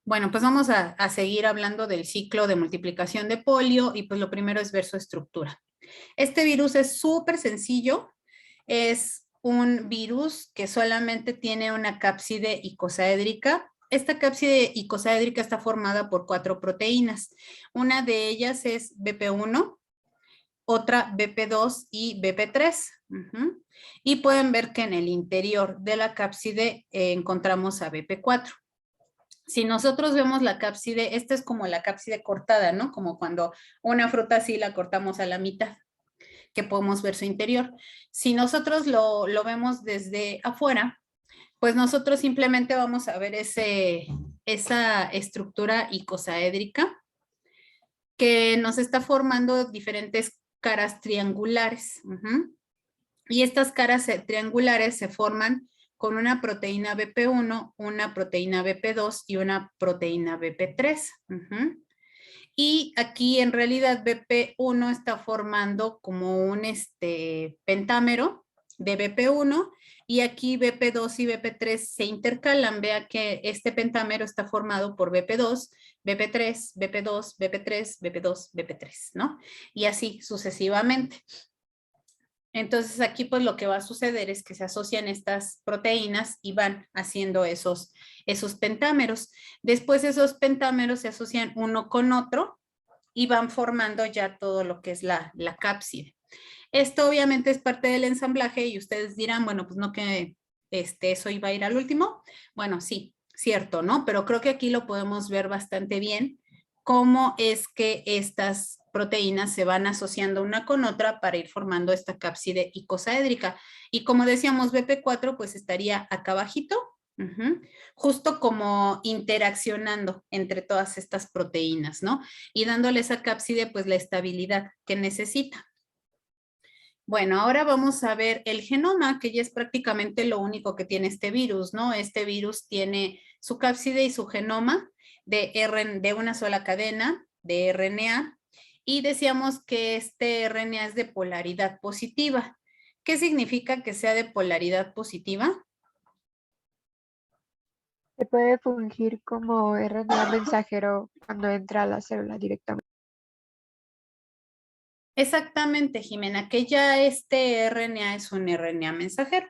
Bueno, pues vamos a seguir hablando del ciclo de multiplicación de polio y pues lo primero es ver su estructura. Este virus es súper sencillo, es un virus que solamente tiene una cápside icosaédrica. Esta cápside icosaédrica está formada por 4 proteínas. Una de ellas es BP1, otra BP2 y BP3. Y pueden ver que en el interior de la cápside encontramos a BP4. Si nosotros vemos la cápside, esta es como la cápside cortada, ¿no? Como cuando una fruta así la cortamos a la mitad, que podemos ver su interior. Si nosotros lo vemos desde afuera, pues nosotros simplemente vamos a ver esa estructura icosaédrica que nos está formando diferentes caras triangulares. Y estas caras triangulares se forman con una proteína BP1, una proteína BP2 y una proteína BP3. Y aquí en realidad BP1 está formando como un pentámero de BP1 y aquí BP2 y BP3 se intercalan. Vea que este pentámero está formado por BP2, BP3, BP2, BP3, BP2, BP3, ¿no? Y así sucesivamente. Entonces aquí pues lo que va a suceder es que se asocian estas proteínas y van haciendo esos pentámeros. Después esos pentámeros se asocian uno con otro y van formando ya todo lo que es la cápside. Esto obviamente es parte del ensamblaje y ustedes dirán, bueno, pues no que eso iba a ir al último. Bueno, sí, cierto, ¿no? Pero creo que aquí lo podemos ver bastante bien cómo es que estas proteínas se van asociando una con otra para ir formando esta cápside icosaédrica. Y como decíamos, BP4 pues estaría acá abajito, justo como interaccionando entre todas estas proteínas, ¿no? Y dándole a esa cápside pues la estabilidad que necesita. Bueno, ahora vamos a ver el genoma, que ya es prácticamente lo único que tiene este virus, ¿no? Este virus tiene su cápside y su genoma de una sola cadena de RNA y decíamos que este RNA es de polaridad positiva. ¿Qué significa que sea de polaridad positiva? Se puede fungir como RNA mensajero cuando entra a la célula directamente. Exactamente, Jimena, que ya este RNA es un RNA mensajero.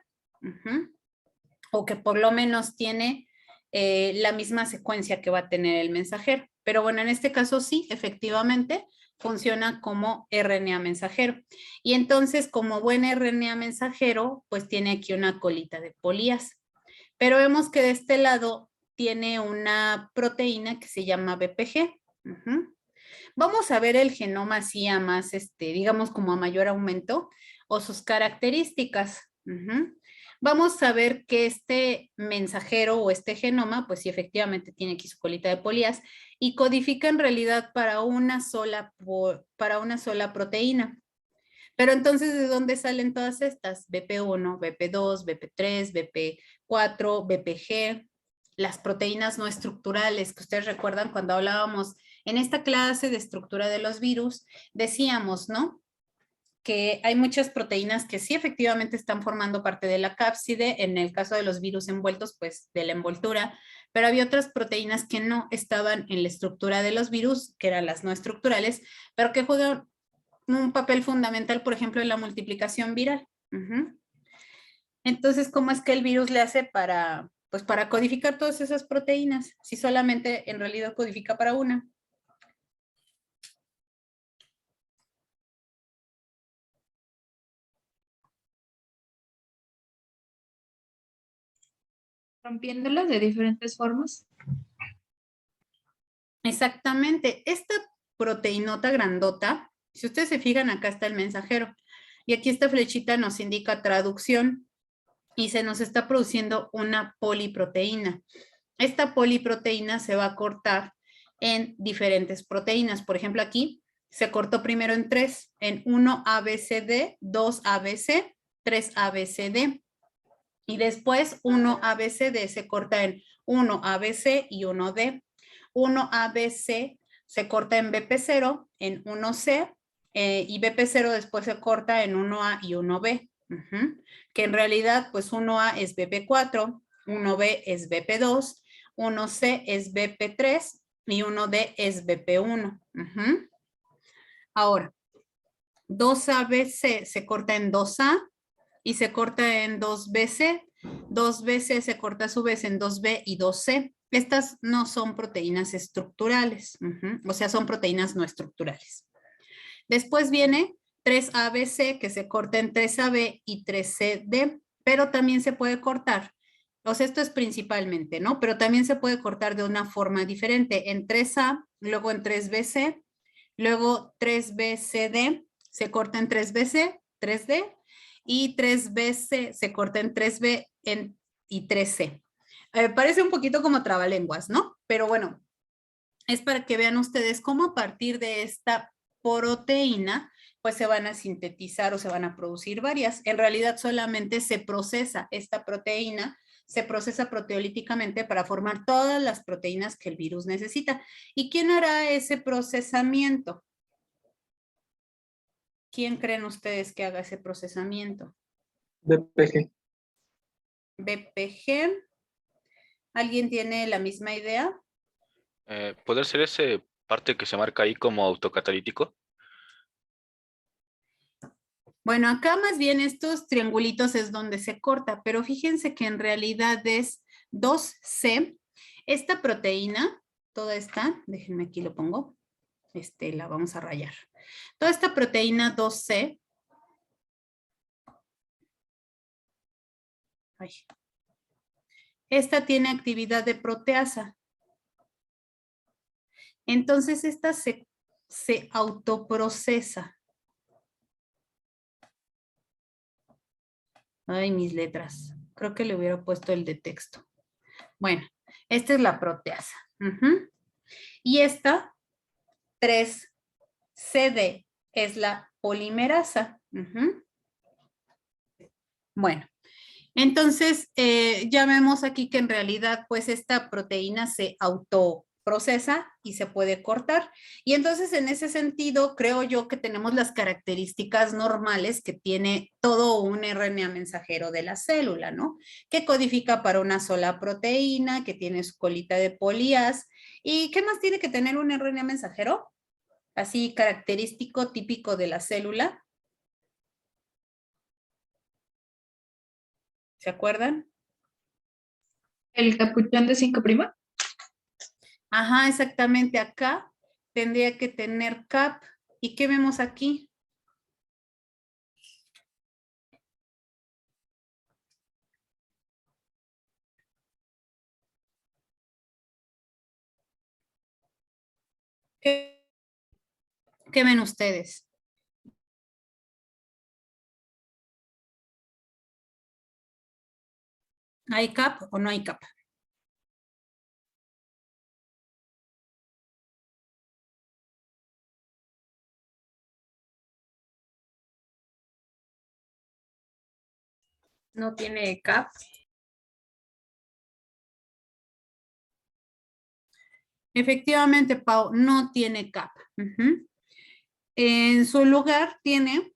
O que por lo menos tiene la misma secuencia que va a tener el mensajero. Pero bueno, en este caso sí, efectivamente, funciona como RNA mensajero. Y entonces, como buen RNA mensajero, pues tiene aquí una colita de polías. Pero vemos que de este lado tiene una proteína que se llama BPG. Vamos a ver el genoma así a más, digamos como a mayor aumento o sus características. Vamos a ver que este mensajero o este genoma, pues sí, efectivamente tiene aquí su colita de polías y codifica en realidad para una sola proteína. Pero entonces, ¿de dónde salen todas estas? BP1, BP2, BP3, BP4, BPG, las proteínas no estructurales, que ustedes recuerdan cuando hablábamos en esta clase de estructura de los virus, decíamos, ¿no? Que hay muchas proteínas que sí efectivamente están formando parte de la cápside, en el caso de los virus envueltos, pues de la envoltura, pero había otras proteínas que no estaban en la estructura de los virus, que eran las no estructurales, pero que juegan un papel fundamental, por ejemplo, en la multiplicación viral. Entonces, ¿cómo es que el virus le hace pues para codificar todas esas proteínas, si solamente en realidad codifica para una? Rompiéndolas de diferentes formas. Exactamente. Esta proteinota grandota, si ustedes se fijan, acá está el mensajero. Y aquí esta flechita nos indica traducción y se nos está produciendo una poliproteína. Esta poliproteína se va a cortar en diferentes proteínas. Por ejemplo, aquí se cortó primero en 3, en 1-ABCD, 2-ABC, 3-ABCD. Y después 1-ABCD se corta en 1-ABC y 1D. 1-ABC se corta en BP0, en 1C, y BP0 después se corta en 1A y 1B. Que en realidad, pues 1A es BP4, 1B es BP2, uno C es BP3 y uno D es BP1. Ahora, 2ABC se corta en 2A y se corta en 2BC. 2BC se corta a su vez en 2B y 2C. Estas no son proteínas estructurales, o sea, son proteínas no estructurales. Después viene 3ABC que se corta en 3AB y 3CD, pero también se puede cortar. O sea, esto es principalmente, ¿no? Pero también se puede cortar de una forma diferente, en 3A, luego en 3BC, luego 3BCD, se corta en 3BC, 3D, y 3BC se corta en 3B y 3C. Parece un poquito como trabalenguas, ¿no? Pero bueno, es para que vean ustedes cómo a partir de esta proteína, pues se van a sintetizar o se van a producir varias. En realidad solamente se procesa esta proteína, se procesa proteolíticamente para formar todas las proteínas que el virus necesita. ¿Y quién hará ese procesamiento? ¿Quién creen ustedes que haga ese procesamiento? BPG. BPG. ¿Alguien tiene la misma idea? ¿Puede ser ese parte que se marca ahí como autocatalítico? Bueno, acá más bien estos triangulitos es donde se corta, pero fíjense que en realidad es 2C. Esta proteína, toda esta, déjenme aquí lo pongo, la vamos a rayar. Toda esta proteína 2C, esta tiene actividad de proteasa. Entonces esta se autoprocesa. Ay, mis letras. Creo que le hubiera puesto el de texto. Bueno, esta es la proteasa. Y esta, 3CD, es la polimerasa. Bueno, entonces ya vemos aquí que en realidad pues esta proteína se autoprocesa y se puede cortar. Y entonces en ese sentido creo yo que tenemos las características normales que tiene todo un RNA mensajero de la célula, ¿no? Que codifica para una sola proteína, que tiene su colita de polías. ¿Y qué más tiene que tener un RNA mensajero? Así característico, típico de la célula. ¿Se acuerdan? ¿El capuchón de 5'? Ajá, exactamente. Acá tendría que tener cap. ¿Y qué vemos aquí? ¿Qué ven ustedes? ¿Hay cap o no hay cap? No tiene cap. Efectivamente, Pau, no tiene cap. En su lugar tiene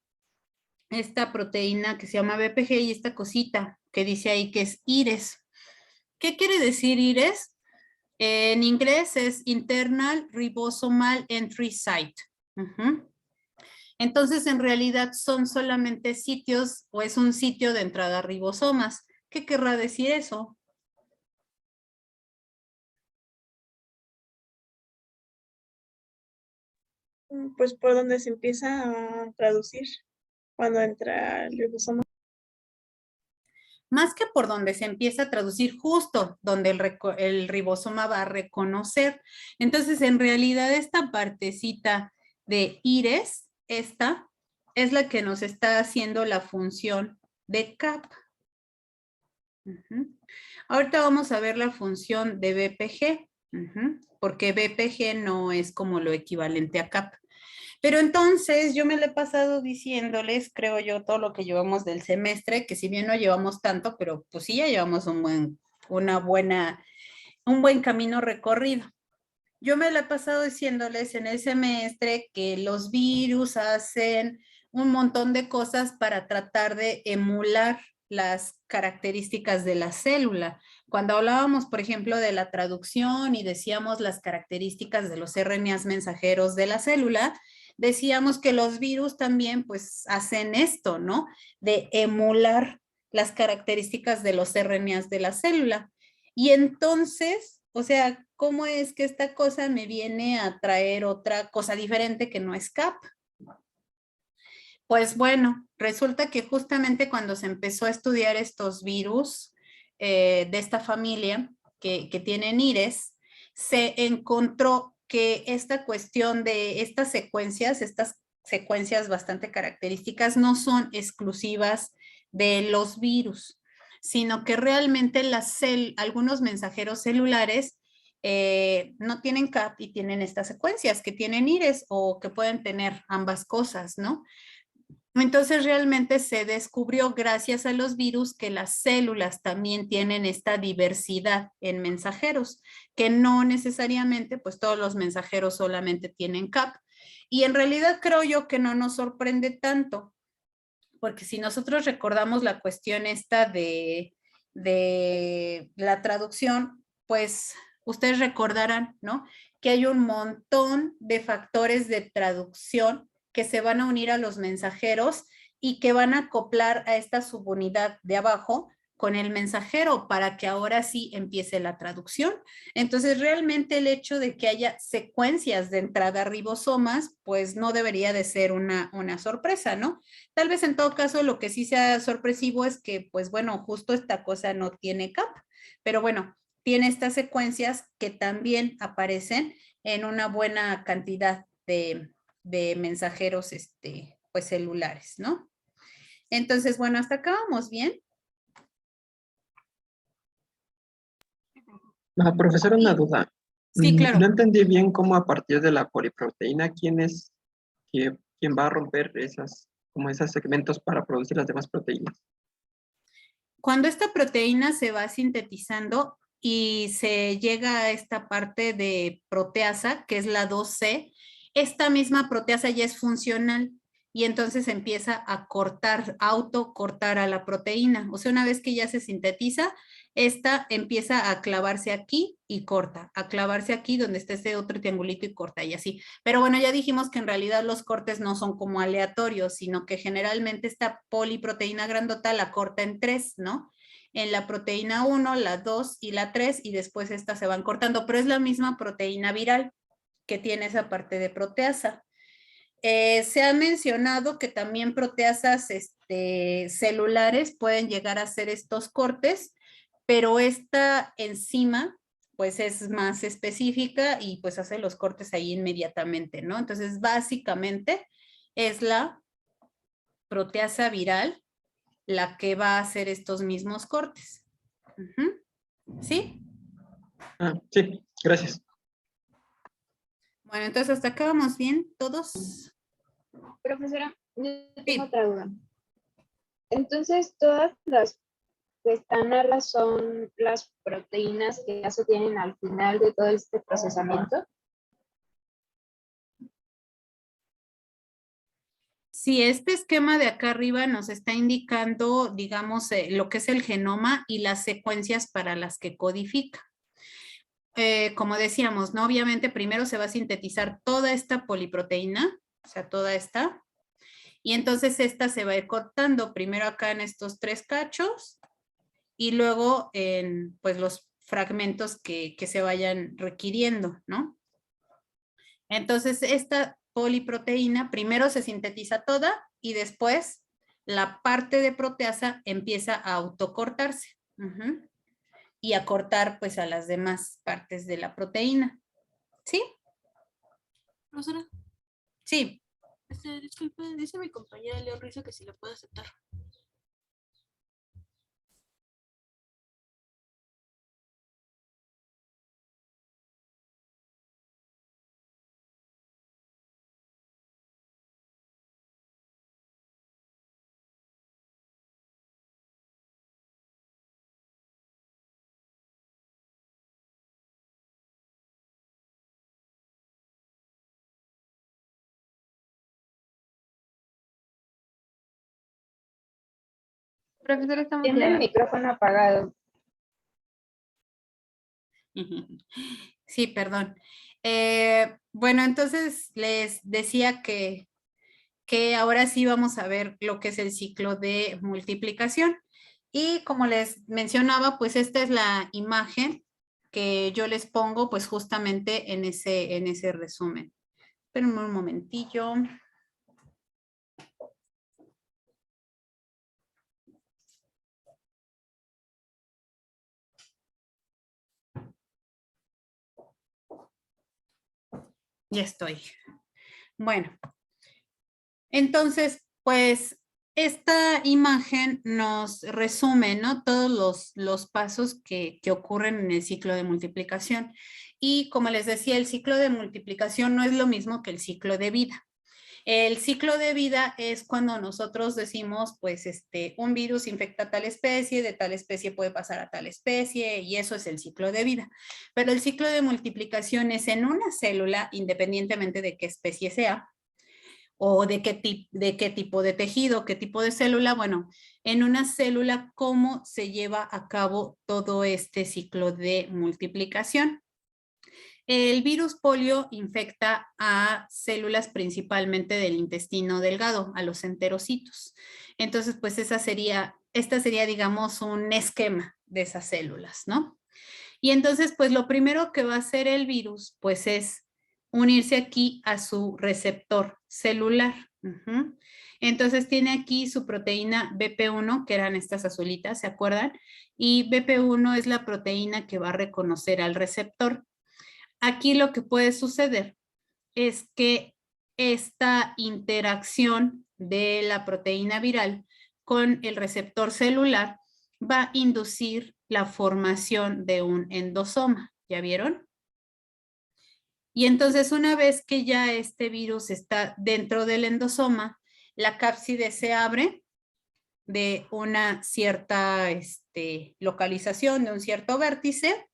esta proteína que se llama BPG y esta cosita que dice ahí que es IRES. ¿Qué quiere decir IRES? En inglés es Internal Ribosomal Entry Site. Entonces, en realidad son solamente sitios o es un sitio de entrada a ribosomas. ¿Qué querrá decir eso? Pues por donde se empieza a traducir cuando entra el ribosoma. Más que por donde se empieza a traducir, justo donde el ribosoma va a reconocer. Entonces, en realidad, esta partecita de IRES, esta, es la que nos está haciendo la función de CAP. Ahorita vamos a ver la función de BPG, porque BPG no es como lo equivalente a CAP. Pero entonces yo me lo he pasado diciéndoles, creo yo, todo lo que llevamos del semestre, que si bien no llevamos tanto, pero pues sí ya llevamos un buen camino recorrido. Yo me lo he pasado diciéndoles en el semestre que los virus hacen un montón de cosas para tratar de emular las características de la célula. Cuando hablábamos, por ejemplo, de la traducción y decíamos las características de los RNAs mensajeros de la célula, decíamos que los virus también pues hacen esto, ¿no? De emular las características de los RNAs de la célula. Y entonces, o sea, ¿cómo es que esta cosa me viene a traer otra cosa diferente que no es CAP? Pues bueno, resulta que justamente cuando se empezó a estudiar estos virus de esta familia que tienen IRES, se encontró que esta cuestión de estas secuencias bastante características no son exclusivas de los virus, sino que realmente algunos mensajeros celulares no tienen CAP y tienen estas secuencias, que tienen IRES o que pueden tener ambas cosas, ¿no? Entonces realmente se descubrió gracias a los virus que las células también tienen esta diversidad en mensajeros, que no necesariamente, pues todos los mensajeros solamente tienen CAP. Y en realidad creo yo que no nos sorprende tanto, porque si nosotros recordamos la cuestión esta de la traducción, pues ustedes recordarán, ¿no? Que hay un montón de factores de traducción que se van a unir a los mensajeros y que van a acoplar a esta subunidad de abajo con el mensajero para que ahora sí empiece la traducción. Entonces, realmente el hecho de que haya secuencias de entrada a ribosomas, pues no debería de ser una sorpresa, ¿no? Tal vez en todo caso lo que sí sea sorpresivo es que, pues bueno, justo esta cosa no tiene CAP, pero bueno, tiene estas secuencias que también aparecen en una buena cantidad de mensajeros pues celulares, ¿no? Entonces, bueno, hasta acá vamos bien. Profesora, una duda. Sí, claro. No entendí bien cómo a partir de la poliproteína, quién va a romper como esos segmentos para producir las demás proteínas. Cuando esta proteína se va sintetizando y se llega a esta parte de proteasa, que es la 2C, esta misma proteasa ya es funcional y entonces empieza a cortar, autocortar a la proteína. O sea, una vez que ya se sintetiza, esta empieza a clavarse aquí y corta, a clavarse aquí donde está ese otro triangulito y corta y así. Pero bueno, ya dijimos que en realidad los cortes no son como aleatorios, sino que generalmente esta poliproteína grandota la corta en tres, ¿no? En la proteína 1, la 2 y la 3 y después estas se van cortando, pero es la misma proteína viral que tiene esa parte de proteasa. Se ha mencionado que también proteasas celulares pueden llegar a hacer estos cortes, pero esta enzima pues es más específica y pues hace los cortes ahí inmediatamente, ¿no? Entonces básicamente es la proteasa viral la que va a hacer estos mismos cortes. ¿Sí? Sí, gracias. Bueno, entonces hasta acá vamos bien, todos. Profesora, yo tengo Sí. otra duda. Entonces, todas las pestanas son las proteínas que ya se tienen al final de todo este procesamiento. Sí, este esquema de acá arriba nos está indicando, digamos, lo que es el genoma y las secuencias para las que codifica. Como decíamos, ¿no? Obviamente primero se va a sintetizar toda esta poliproteína, o sea, toda esta, y entonces esta se va a ir cortando primero acá en estos tres cachos y luego en pues los fragmentos que se vayan requiriendo, ¿no? Entonces esta poliproteína primero se sintetiza toda y después la parte de proteasa empieza a autocortarse y a cortar pues a las demás partes de la proteína. ¿Sí? Profesora, Sí. disculpe, dice mi compañera León Rizo que si la puede aceptar. Profesora, está Tiene el muteada. micrófono apagado. Sí, perdón. Bueno, entonces les decía que ahora sí vamos a ver lo que es el ciclo de multiplicación. Y como les mencionaba, pues esta es la imagen que yo les pongo pues justamente en ese resumen. Espérenme un momentillo. Ya estoy. Bueno, entonces, pues esta imagen nos resume, ¿no? Todos los pasos que ocurren en el ciclo de multiplicación. Y como les decía, el ciclo de multiplicación no es lo mismo que el ciclo de vida. El ciclo de vida es cuando nosotros decimos, pues, un virus infecta a tal especie, de tal especie puede pasar a tal especie, y eso es el ciclo de vida. Pero el ciclo de multiplicación es en una célula, independientemente de qué especie sea, o de qué tipo de tejido, qué tipo de célula. Bueno, en una célula, cómo se lleva a cabo todo este ciclo de multiplicación. El virus polio infecta a células principalmente del intestino delgado, a los enterocitos. Entonces, pues esta sería, digamos, un esquema de esas células, ¿no? Y entonces, pues lo primero que va a hacer el virus, pues es unirse aquí a su receptor celular. Entonces tiene aquí su proteína BP1, que eran estas azulitas, ¿se acuerdan? Y BP1 es la proteína que va a reconocer al receptor. Aquí lo que puede suceder es que esta interacción de la proteína viral con el receptor celular va a inducir la formación de un endosoma. ¿Ya vieron? Y entonces una vez que ya este virus está dentro del endosoma, la cápside se abre de una cierta localización, de un cierto vértice,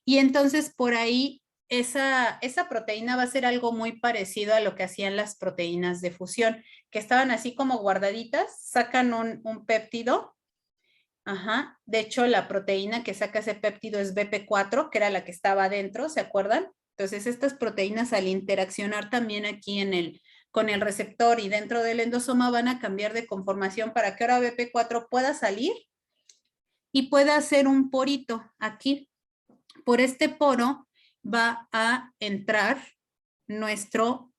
y entonces por ahí esa proteína va a ser algo muy parecido a lo que hacían las proteínas de fusión, que estaban así como guardaditas, sacan un péptido. Ajá. De hecho, la proteína que saca ese péptido es BP4, que era la que estaba adentro, ¿se acuerdan? Entonces, estas proteínas al interaccionar también aquí con el receptor y dentro del endosoma van a cambiar de conformación para que ahora BP4 pueda salir y pueda hacer un porito aquí. Por este poro va a entrar nuestro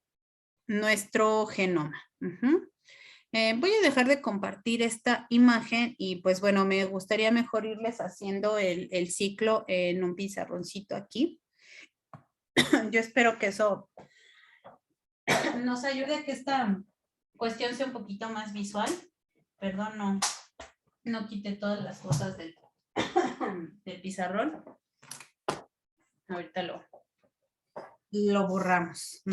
genoma. Voy a dejar de compartir esta imagen y pues bueno, me gustaría mejor irles haciendo el ciclo en un pizarroncito aquí. Yo espero que eso nos ayude a que esta cuestión sea un poquito más visual. Perdón, no quite todas las cosas del pizarrón. Ahorita lo borramos.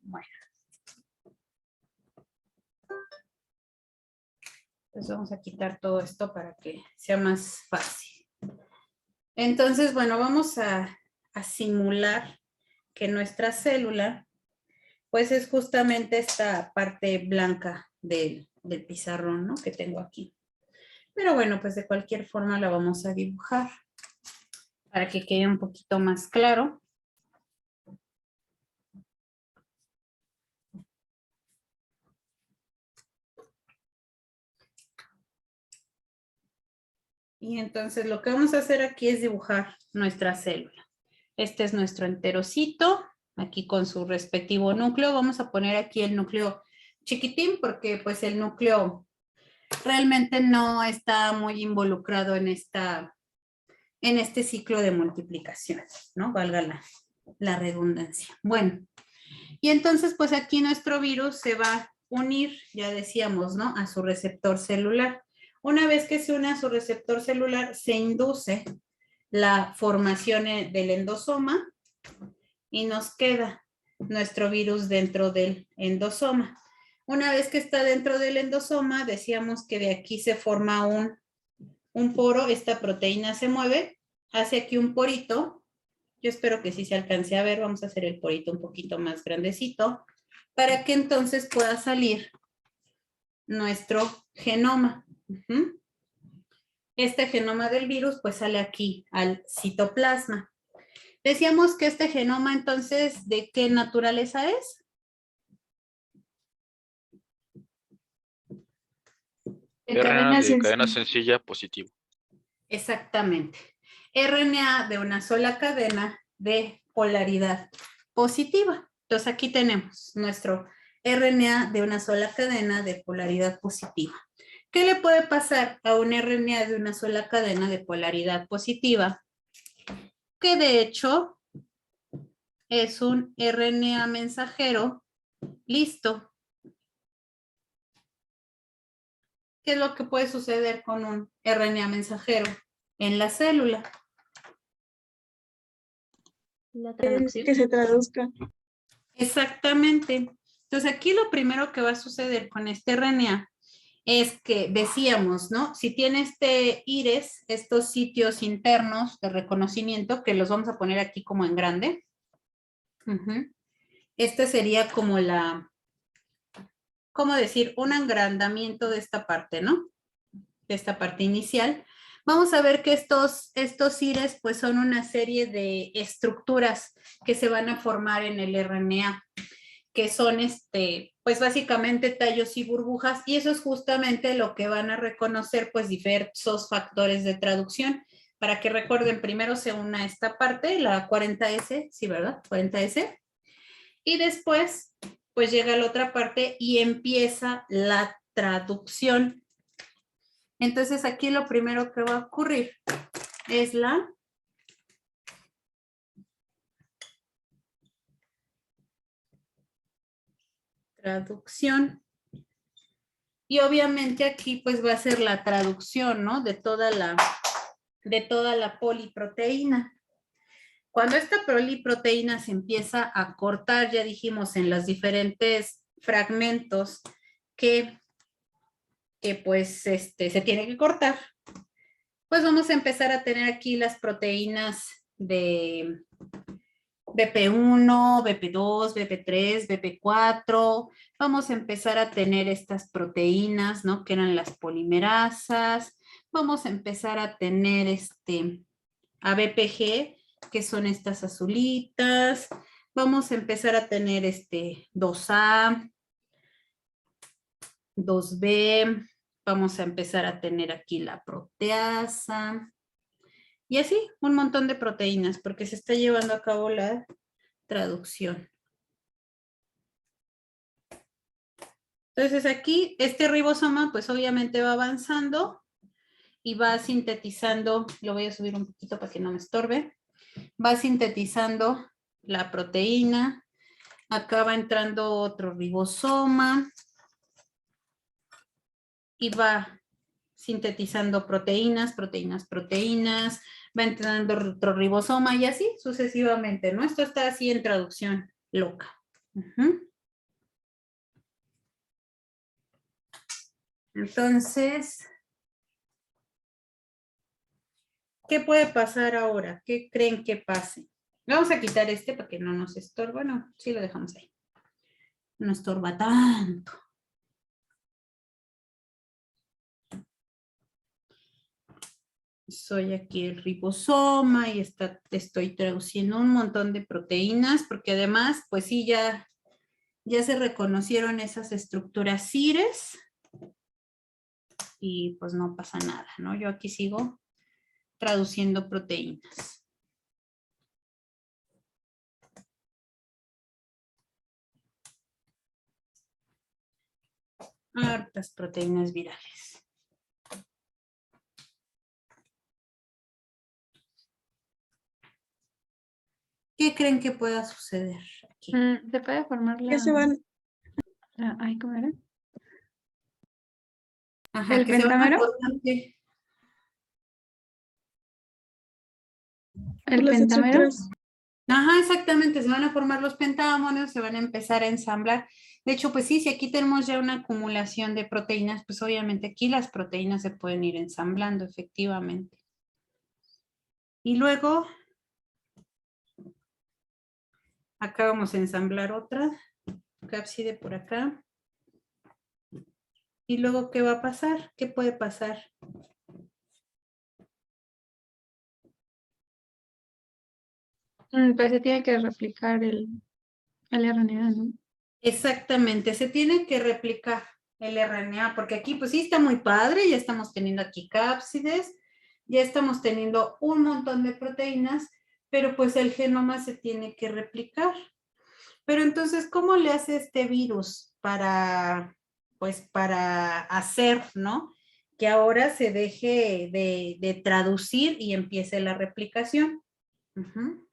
Bueno. Entonces vamos a quitar todo esto para que sea más fácil. Entonces, bueno, vamos a simular que nuestra célula, pues es justamente esta parte blanca del pizarrón, ¿no? Que tengo aquí. Pero bueno, pues de cualquier forma la vamos a dibujar para que quede un poquito más claro. Y entonces lo que vamos a hacer aquí es dibujar nuestra célula. Este es nuestro enterocito, aquí con su respectivo núcleo. Vamos a poner aquí el núcleo chiquitín porque pues el núcleo realmente no está muy involucrado en este ciclo de multiplicación, ¿no? Valga la redundancia. Bueno, y entonces pues aquí nuestro virus se va a unir, ya decíamos, ¿no? A su receptor celular. Una vez que se une a su receptor celular, se induce la formación del endosoma y nos queda nuestro virus dentro del endosoma. Una vez que está dentro del endosoma, decíamos que de aquí se forma un poro, esta proteína se mueve, hace aquí un porito. Yo espero que sí se alcance a ver, vamos a hacer el porito un poquito más grandecito. para que entonces pueda salir nuestro genoma. Ujú. Este genoma del virus pues sale aquí al citoplasma. Decíamos que este genoma entonces, ¿de qué naturaleza es? RNA de cadena sencilla positivo. Exactamente. RNA de una sola cadena de polaridad positiva. Entonces aquí tenemos nuestro RNA de una sola cadena de polaridad positiva. ¿Qué le puede pasar a un RNA de una sola cadena de polaridad positiva? Que de hecho es un RNA mensajero listo. ¿Qué es lo que puede suceder con un RNA mensajero en la célula? Que se traduzca. Exactamente. Entonces aquí lo primero que va a suceder con este RNA es que decíamos, ¿no? Si tiene este IRES, estos sitios internos de reconocimiento, que los vamos a poner aquí como en grande. Este sería como la, ¿cómo decir? Un agrandamiento de esta parte, ¿no? De esta parte inicial. Vamos a ver que estos IRES pues son una serie de estructuras que se van a formar en el RNA, que son pues básicamente tallos y burbujas, y eso es justamente lo que van a reconocer pues diversos factores de traducción. Para que recuerden, primero se una esta parte, la 40S, sí, ¿verdad? 40S. Y después pues llega la otra parte y empieza la traducción. Entonces aquí lo primero que va a ocurrir es la traducción. Y obviamente aquí pues va a ser la traducción, ¿no? De toda la poliproteína. Cuando esta poliproteína se empieza a cortar, ya dijimos en los diferentes fragmentos que pues se tiene que cortar, pues vamos a empezar a tener aquí las proteínas de BP1, BP2, BP3, BP4. Vamos a empezar a tener estas proteínas, ¿no? Que eran las polimerasas. Vamos a empezar a tener a BPG, que son estas azulitas. Vamos a empezar a tener 2A, 2B. Vamos a empezar a tener aquí la proteasa. Y así, un montón de proteínas, porque se está llevando a cabo la traducción. Entonces aquí, este ribosoma, pues obviamente va avanzando y va sintetizando, lo voy a subir un poquito para que no me estorbe, va sintetizando la proteína, acá va entrando otro ribosoma y va sintetizando proteínas, va entrando otro ribosoma y así sucesivamente, ¿no? Esto está así en traducción loca. Entonces, ¿qué puede pasar ahora? ¿Qué creen que pase? Vamos a quitar para que no nos estorbe. Bueno, sí lo dejamos ahí. No estorba tanto. Soy aquí el ribosoma y estoy traduciendo un montón de proteínas porque además, pues sí, ya se reconocieron esas estructuras CIRES y pues no pasa nada, ¿no? Yo aquí sigo traduciendo proteínas. Hartas proteínas virales. ¿Qué creen que pueda suceder aquí? ¿Se puede formar Que se van. Ay, ¿cómo era? Ajá, ¿El que se van a pentámero? formar, ¿qué? ¿El Las pentámero? estructuras. Ajá, exactamente, se van a formar los pentámonos, se van a empezar a ensamblar. De hecho, pues sí, si aquí tenemos ya una acumulación de proteínas, pues obviamente aquí las proteínas se pueden ir ensamblando efectivamente. Y luego, acá vamos a ensamblar otra. cápside por acá. Y luego, ¿qué va a pasar? ¿Qué puede pasar? Pues se tiene que replicar el RNA, ¿no? Exactamente, se tiene que replicar el RNA, porque aquí pues sí está muy padre, ya estamos teniendo aquí cápsides, ya estamos teniendo un montón de proteínas, pero pues el genoma se tiene que replicar. Pero entonces, ¿cómo le hace este virus para, pues para hacer, ¿no? Que ahora se deje de traducir y empiece la replicación. Ujú.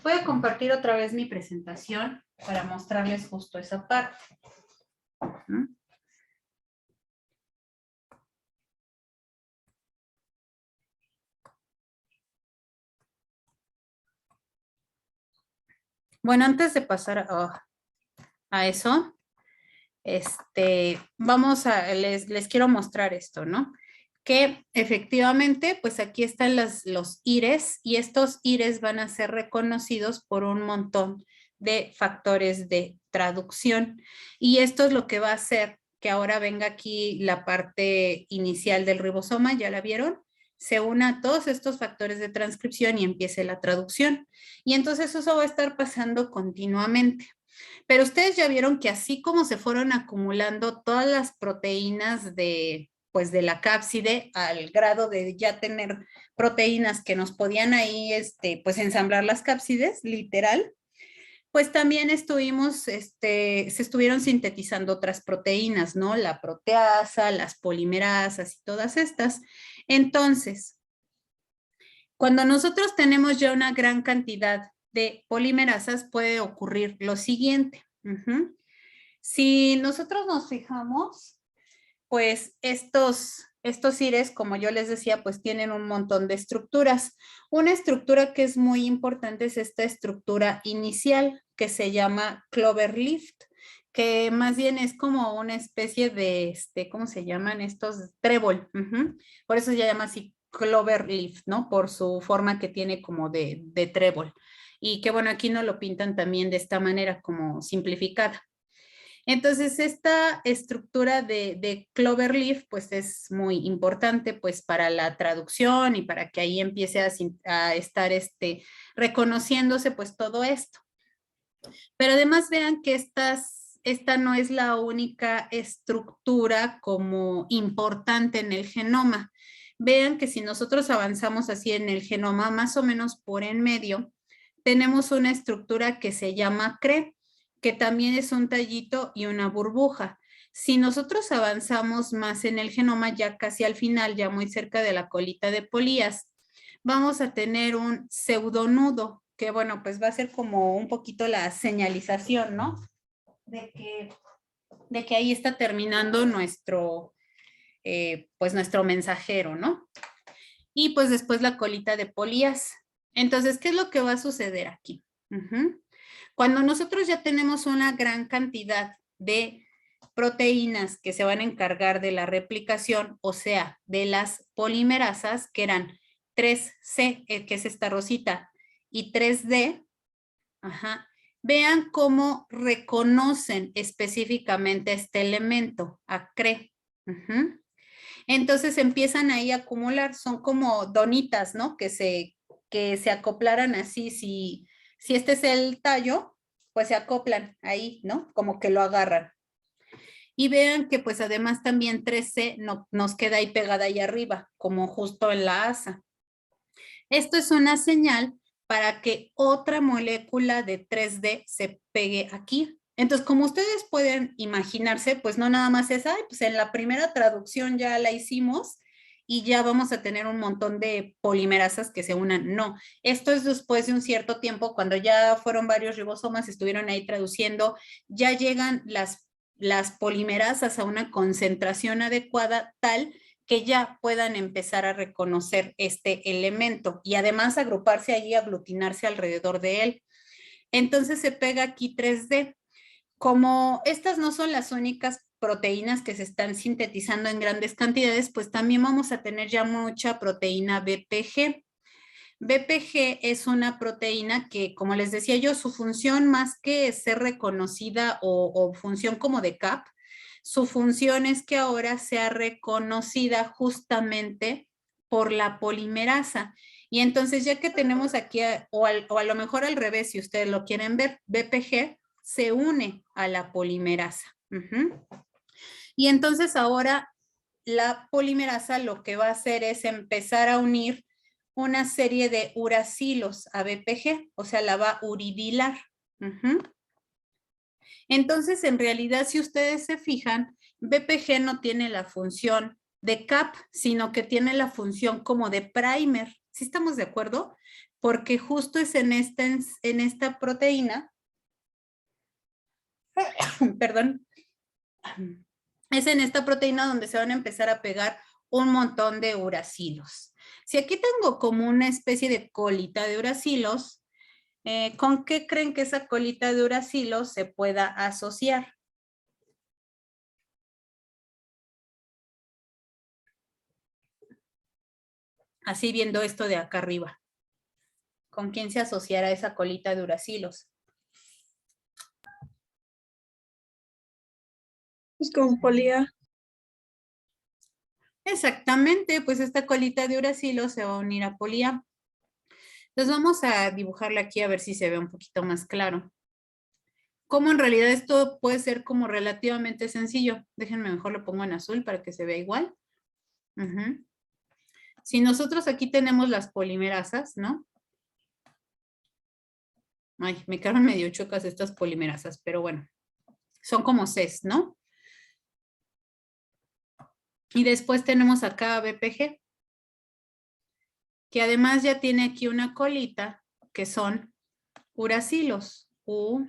Voy a compartir otra vez mi presentación para mostrarles justo esa parte. Ujú. Bueno, antes de pasar a eso, les quiero mostrar esto, ¿no? Que efectivamente, pues aquí están los IRES y estos IRES van a ser reconocidos por un montón de factores de traducción. Y esto es lo que va a hacer que ahora venga aquí la parte inicial del ribosoma, ¿ya la vieron? Se una a todos estos factores de transcripción y empiece la traducción. Y entonces eso va a estar pasando continuamente. Pero ustedes ya vieron que así como se fueron acumulando todas las proteínas pues de la cápside al grado de ya tener proteínas que nos podían ahí, pues ensamblar las cápsides, literal, pues también se estuvieron sintetizando otras proteínas, ¿no? La proteasa, las polimerasas y todas estas. Entonces, cuando nosotros tenemos ya una gran cantidad de polimerasas, puede ocurrir lo siguiente. Si nosotros nos fijamos, pues estos IRES, como yo les decía, pues tienen un montón de estructuras. Una estructura que es muy importante es esta estructura inicial que se llama cloverleaf, que más bien es como una especie de, ¿cómo se llaman estos? Trébol. Por eso se llama así cloverleaf, ¿no? Por su forma que tiene como de trébol. Y que bueno, aquí no lo pintan también de esta manera como simplificada. Entonces, esta estructura de cloverleaf, pues es muy importante, pues para la traducción y para que ahí empiece a estar reconociéndose, pues todo esto. Pero además vean que esta no es la única estructura como importante en el genoma. Vean que si nosotros avanzamos así en el genoma, más o menos por en medio, tenemos una estructura que se llama CRE, que también es un tallito y una burbuja. Si nosotros avanzamos más en el genoma, ya casi al final, ya muy cerca de la colita de Polías, vamos a tener un pseudonudo, que bueno, pues va a ser como un poquito la señalización, ¿no? De que ahí está terminando pues nuestro mensajero, ¿no? Y pues después la colita de Polías. Entonces, ¿qué es lo que va a suceder aquí? Cuando nosotros ya tenemos una gran cantidad de proteínas que se van a encargar de la replicación, o sea, de las polimerasas, que eran 3C, que es esta rosita, y 3D, vean cómo reconocen específicamente este elemento, a CRE. Entonces empiezan ahí a acumular, son como donitas, ¿no? Que se acoplaran así, si este es el tallo, pues se acoplan ahí, ¿no? Como que lo agarran. Y vean que pues además también 3C nos queda ahí pegada ahí arriba, como justo en la asa. Esto es una señal para que otra molécula de 3D se pegue aquí. Entonces, como ustedes pueden imaginarse, pues no nada más es, pues en la primera traducción ya la hicimos y ya vamos a tener un montón de polimerasas que se unan. No, esto es después de un cierto tiempo, cuando ya fueron varios ribosomas, estuvieron ahí traduciendo, ya llegan las polimerasas a una concentración adecuada tal que ya puedan empezar a reconocer este elemento y además agruparse allí, aglutinarse alrededor de él. Entonces se pega aquí 3D. Como estas no son las únicas proteínas que se están sintetizando en grandes cantidades, pues también vamos a tener ya mucha proteína BPG. BPG es una proteína que, como les decía yo, su función más que ser reconocida o función como de CAP, su función es que ahora sea reconocida justamente por la polimerasa. Y entonces ya que tenemos aquí, o a lo mejor al revés, si ustedes lo quieren ver, BPG se une a la polimerasa. Y entonces ahora la polimerasa lo que va a hacer es empezar a unir una serie de uracilos a BPG, o sea, la va a uridilar. Entonces, en realidad, si ustedes se fijan, BPG no tiene la función de CAP, sino que tiene la función como de primer. ¿Sí estamos de acuerdo? Porque justo es en esta proteína, perdón, es en esta proteína donde se van a empezar a pegar un montón de uracilos. Si aquí tengo como una especie de colita de uracilos, ¿con qué creen que esa colita de uracilos se pueda asociar? Así viendo esto de acá arriba. ¿Con quién se asociará esa colita de uracilos? Pues con polía. Exactamente, pues esta colita de uracilos se va a unir a polía. Entonces vamos a dibujarla aquí a ver si se ve un poquito más claro. Cómo en realidad esto puede ser como relativamente sencillo. Déjenme mejor lo pongo en azul para que se vea igual. Si nosotros aquí tenemos las polimerasas, ¿no? Ay, me quedaron medio chocas estas polimerasas, pero bueno. Son como Cs, ¿no? Y después tenemos acá a BPG, que además ya tiene aquí una colita, que son uracilos. U.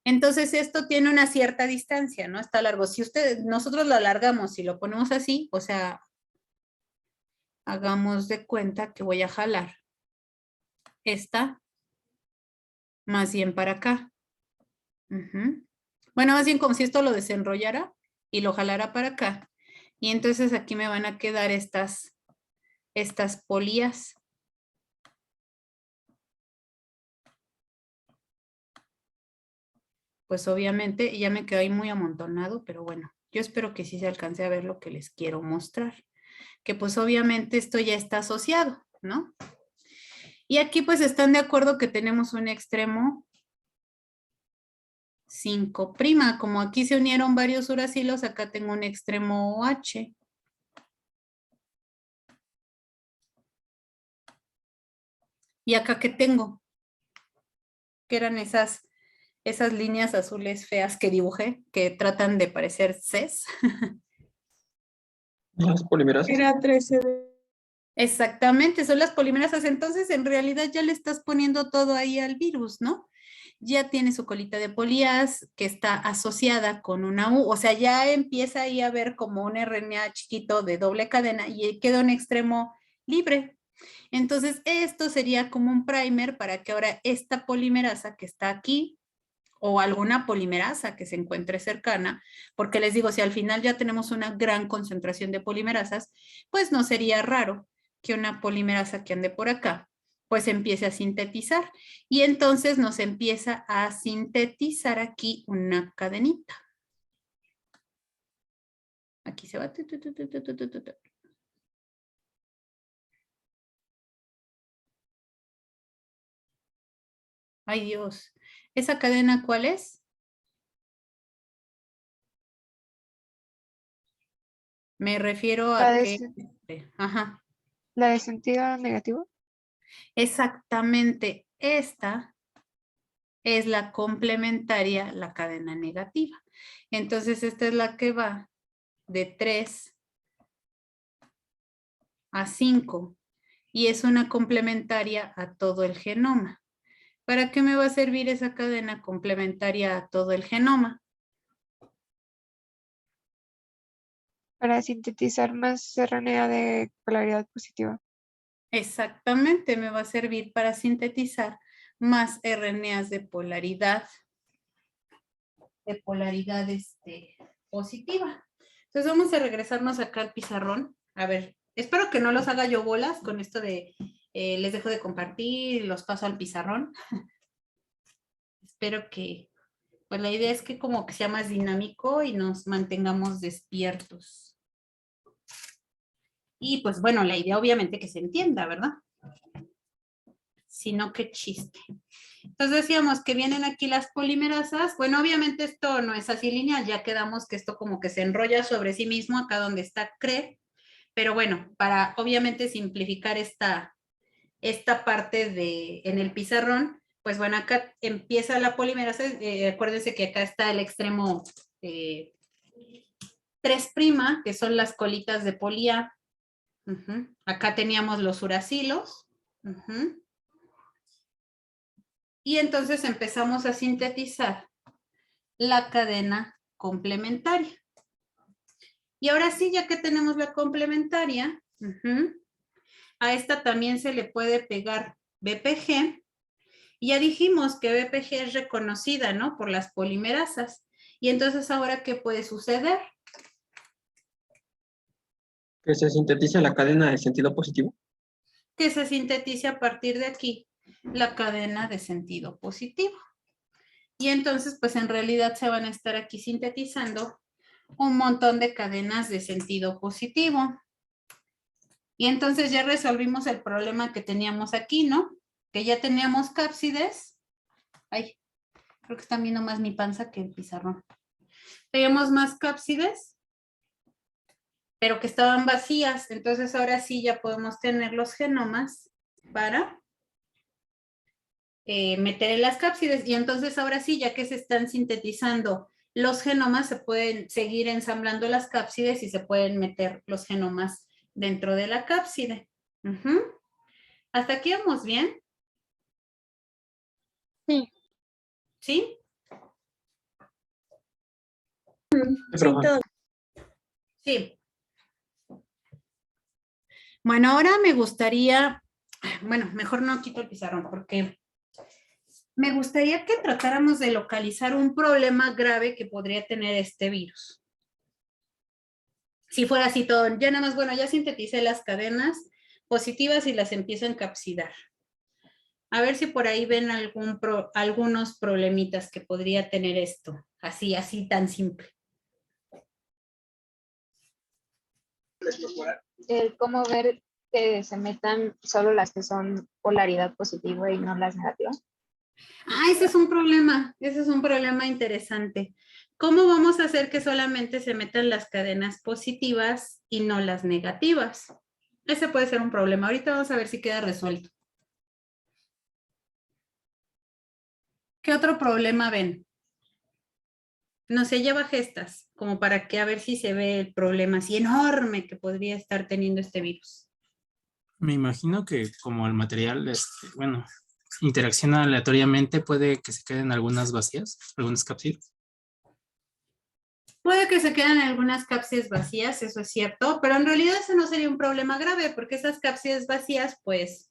Entonces esto tiene una cierta distancia, ¿no? Está largo. Si nosotros lo alargamos y lo ponemos así, o sea, hagamos de cuenta que voy a jalar esta más bien para acá. Bueno, más bien como si esto lo desenrollara y lo jalara para acá. Y entonces aquí me van a quedar estas polías. Pues obviamente ya me quedó ahí muy amontonado, pero bueno, yo espero que sí se alcance a ver lo que les quiero mostrar. Que pues obviamente esto ya está asociado, ¿no? Y aquí pues están de acuerdo que tenemos un extremo 5'. Como aquí se unieron varios uracilos, acá tengo un extremo H. ¿Y acá qué tengo? Que eran esas líneas azules feas que dibujé, que tratan de parecer Cs. Las polimerasas. Era 13 Exactamente, son las polimerasas. Entonces, en realidad ya le estás poniendo todo ahí al virus, ¿no? Ya tiene su colita de polías que está asociada con una U, o sea, ya empieza ahí a ver como un RNA chiquito de doble cadena y queda un extremo libre. Entonces, esto sería como un primer para que ahora esta polimerasa que está aquí, o alguna polimerasa que se encuentre cercana, porque les digo, si al final ya tenemos una gran concentración de polimerasas, pues no sería raro que una polimerasa que ande por acá, pues empiece a sintetizar. Y entonces nos empieza a sintetizar aquí una cadenita. Aquí se va. Ay, Dios. ¿Esa cadena cuál es? Me refiero a que... Ajá. ¿La de sentido negativo? Exactamente. Esta es la complementaria, la cadena negativa. Entonces, esta es la que va de 3 a 5 y es una complementaria a todo el genoma. ¿Para qué me va a servir esa cadena complementaria a todo el genoma? Para sintetizar más RNA de polaridad positiva. Exactamente, me va a servir para sintetizar más RNAs de polaridad positiva. Entonces vamos a regresarnos acá al pizarrón. A ver, espero que no los haga yo bolas con esto de les dejo de compartir, los paso al pizarrón. Espero que, pues la idea es que como que sea más dinámico y nos mantengamos despiertos. Y pues bueno, la idea obviamente que se entienda, ¿verdad? Si no, qué chiste. Entonces decíamos que vienen aquí las polimerasas. Bueno, obviamente esto no es así lineal, ya quedamos que esto como que se enrolla sobre sí mismo acá donde está CRE. Pero bueno, para obviamente simplificar esta parte en el pizarrón, pues bueno, acá empieza la polimerasa. Acuérdense que acá está el extremo 3', que son las colitas de polía. Acá teníamos los uracilos. Y entonces empezamos a sintetizar la cadena complementaria. Y ahora sí, ya que tenemos la complementaria, a esta también se le puede pegar BPG. Y ya dijimos que BPG es reconocida, ¿no? Por las polimerasas. Y entonces, ¿ahora qué puede suceder? Que se sintetiza la cadena de sentido positivo. Que se sintetice a partir de aquí la cadena de sentido positivo. Y entonces, pues en realidad se van a estar aquí sintetizando un montón de cadenas de sentido positivo. Y entonces ya resolvimos el problema que teníamos aquí, ¿no? Que ya teníamos cápsides. Ay, creo que están viendo más mi panza que el pizarrón. Teníamos más cápsides, pero que estaban vacías. Entonces ahora sí ya podemos tener los genomas para meter en las cápsides. Y entonces ahora sí, ya que se están sintetizando los genomas, se pueden seguir ensamblando las cápsides y se pueden meter los genomas dentro de la cápside. ¿Hasta aquí vamos bien? Sí. ¿Sí? Sí, todo. Sí. Bueno, ahora me gustaría, bueno, mejor no quito el pizarrón porque me gustaría que tratáramos de localizar un problema grave que podría tener este virus. Si fuera así todo, ya nada más, bueno, ya sinteticé las cadenas positivas y las empiezo a encapsidar. A ver si por ahí ven algunos problemitas que podría tener esto, así tan simple. ¿Cómo ver que se metan solo las que son polaridad positiva y no las negativas? Ese es un problema interesante. ¿Cómo vamos a hacer que solamente se metan las cadenas positivas y no las negativas? Ese puede ser un problema. Ahorita vamos a ver si queda resuelto. ¿Qué otro problema ven? No sé, ya bajé estas, como para que a ver si se ve el problema así enorme que podría estar teniendo este virus. Me imagino que como el material, bueno, interacciona aleatoriamente, puede que se queden algunas vacías, algunas cápsidas. Puede que se queden algunas cápsidas vacías, eso es cierto, pero en realidad ese no sería un problema grave, porque esas cápsidas vacías, pues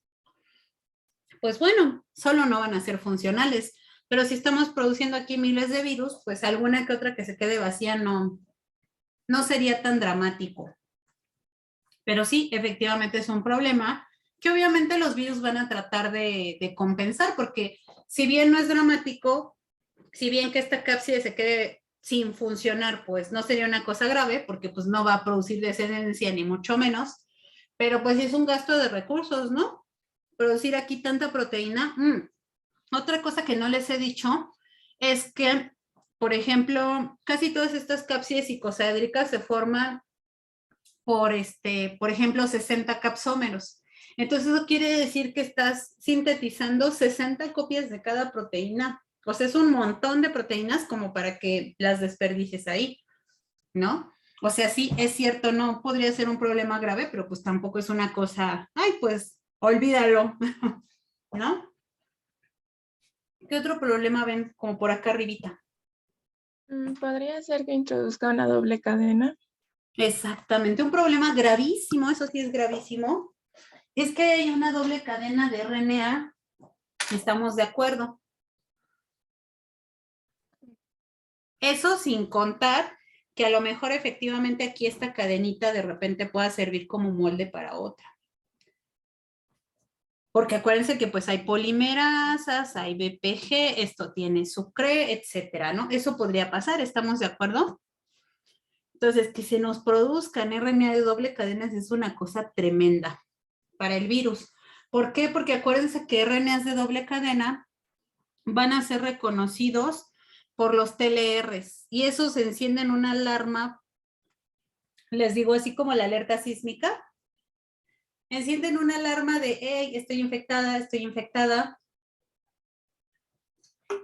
bueno, solo no van a ser funcionales. Pero si estamos produciendo aquí miles de virus, pues alguna que otra que se quede vacía no sería tan dramático. Pero sí, efectivamente es un problema que obviamente los virus van a tratar de compensar, porque si bien no es dramático, si bien que esta cápside se quede sin funcionar, pues no sería una cosa grave, porque pues no va a producir descendencia ni mucho menos, pero pues es un gasto de recursos, ¿no? Producir aquí tanta proteína. Otra cosa que no les he dicho es que, por ejemplo, casi todas estas cápsides icosaédricas se forman por ejemplo, 60 capsómeros. Entonces eso quiere decir que estás sintetizando 60 copias de cada proteína. O sea, es un montón de proteínas como para que las desperdicies ahí, ¿no? O sea, sí, es cierto, no podría ser un problema grave, pero pues tampoco es una cosa, ay, pues, olvídalo, ¿no? ¿Qué otro problema ven como por acá arribita? Podría ser que introduzca una doble cadena. Exactamente, un problema gravísimo, eso sí es gravísimo, es que hay una doble cadena de RNA, estamos de acuerdo. Eso sin contar que a lo mejor efectivamente aquí esta cadenita de repente pueda servir como molde para otra. Porque acuérdense que pues hay polimerasas, hay BPG, esto tiene sucre, etcétera, ¿no? Eso podría pasar, ¿estamos de acuerdo? Entonces, que se nos produzcan RNA de doble cadena es una cosa tremenda para el virus. ¿Por qué? Porque acuérdense que RNAs de doble cadena van a ser reconocidos por los TLRs y esos encienden una alarma, les digo así como la alerta sísmica, encienden una alarma de, hey, estoy infectada, estoy infectada.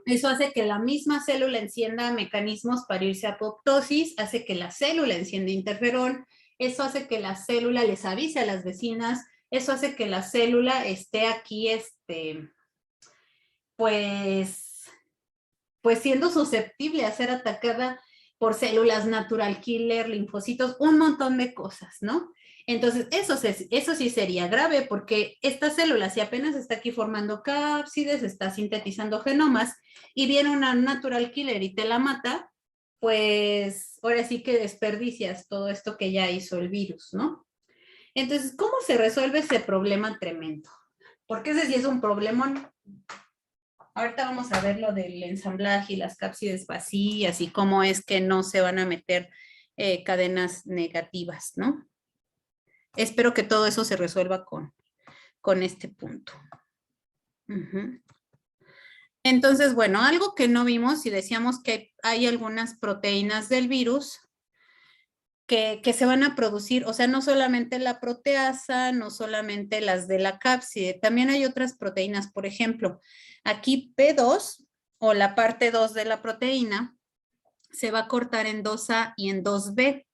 Eso hace que la misma célula encienda mecanismos para irse a apoptosis, hace que la célula encienda interferón, eso hace que la célula les avise a las vecinas, eso hace que la célula esté aquí, pues siendo susceptible a ser atacada por células natural killer, linfocitos, un montón de cosas, ¿no? Entonces, eso sí sería grave porque esta célula, si apenas está aquí formando cápsides, está sintetizando genomas y viene una natural killer y te la mata, pues ahora sí que desperdicias todo esto que ya hizo el virus, ¿no? Entonces, ¿cómo se resuelve ese problema tremendo? Porque ese sí es un problemón. Ahorita vamos a ver lo del ensamblaje y las cápsides vacías y cómo es que no se van a meter cadenas negativas, ¿no? Espero que todo eso se resuelva con este punto. Entonces, bueno, algo que no vimos y decíamos que hay algunas proteínas del virus que se van a producir, o sea, no solamente la proteasa, no solamente las de la cápside, también hay otras proteínas, por ejemplo, aquí P2 o la parte 2 de la proteína se va a cortar en 2A y en 2B.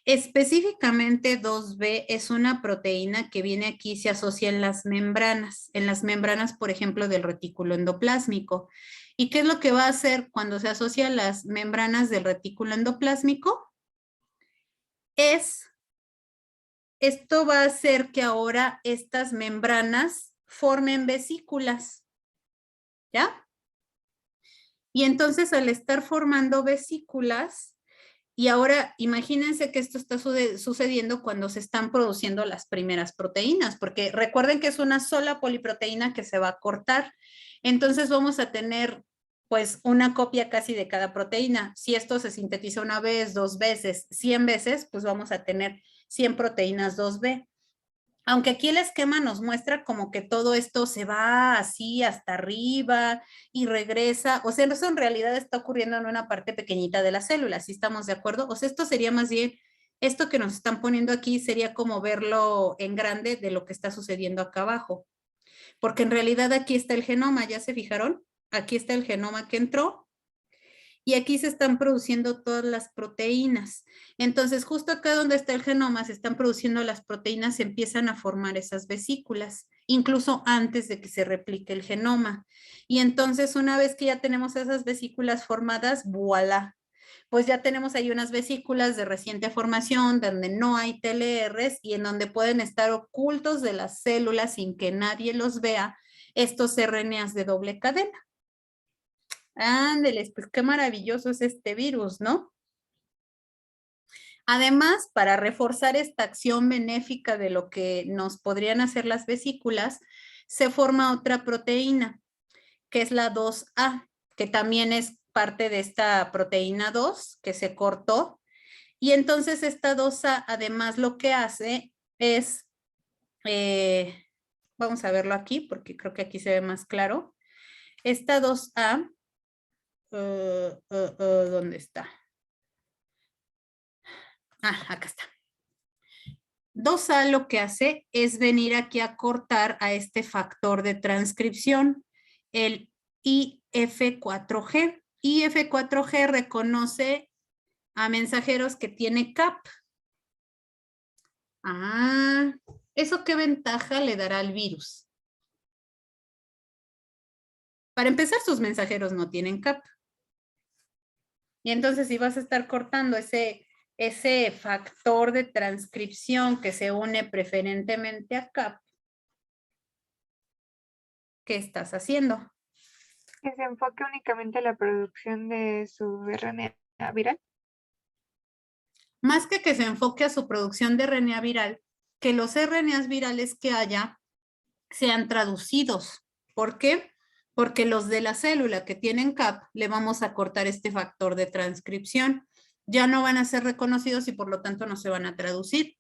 Específicamente 2B es una proteína que viene aquí y se asocia en las membranas, por ejemplo, del retículo endoplásmico. ¿Y qué es lo que va a hacer cuando se asocia a las membranas del retículo endoplásmico? Esto va a hacer que ahora estas membranas formen vesículas, ¿ya? Y entonces al estar formando vesículas, y ahora imagínense que esto está sucediendo cuando se están produciendo las primeras proteínas, porque recuerden que es una sola poliproteína que se va a cortar. Entonces vamos a tener pues una copia casi de cada proteína. Si esto se sintetiza una vez, 2 veces, 100 veces, pues vamos a tener 100 proteínas 2B. Aunque aquí el esquema nos muestra como que todo esto se va así hasta arriba y regresa, o sea, eso en realidad está ocurriendo en una parte pequeñita de la célula, ¿sí estamos de acuerdo? O sea, esto sería más bien, esto que nos están poniendo aquí sería como verlo en grande de lo que está sucediendo acá abajo. Porque en realidad aquí está el genoma, ¿ya se fijaron? Aquí está el genoma que entró. Y aquí se están produciendo todas las proteínas. Entonces, justo acá donde está el genoma, se están produciendo las proteínas, se empiezan a formar esas vesículas, incluso antes de que se replique el genoma. Y entonces, una vez que ya tenemos esas vesículas formadas, voilà, pues ya tenemos ahí unas vesículas de reciente formación donde no hay TLRs y en donde pueden estar ocultos de las células sin que nadie los vea estos RNAs de doble cadena. Ándeles, pues qué maravilloso es este virus, ¿no? Además, para reforzar esta acción benéfica de lo que nos podrían hacer las vesículas, se forma otra proteína, que es la 2A, que también es parte de esta proteína 2 que se cortó. Y entonces esta 2A, además, lo que hace es, vamos a verlo aquí, porque creo que aquí se ve más claro. Esta 2A, ¿dónde está? Acá está. 2A lo que hace es venir aquí a cortar a este factor de transcripción, el IF4G. IF4G reconoce a mensajeros que tiene CAP. ¿Eso qué ventaja le dará al virus? Para empezar, sus mensajeros no tienen CAP. Y entonces si vas a estar cortando ese factor de transcripción que se une preferentemente a CAP, ¿qué estás haciendo? Que se enfoque únicamente a la producción de su RNA viral. más que se enfoque a su producción de RNA viral, que los RNAs virales que haya sean traducidos. ¿Por qué? Porque los de la célula que tienen CAP le vamos a cortar este factor de transcripción. Ya no van a ser reconocidos y por lo tanto no se van a traducir.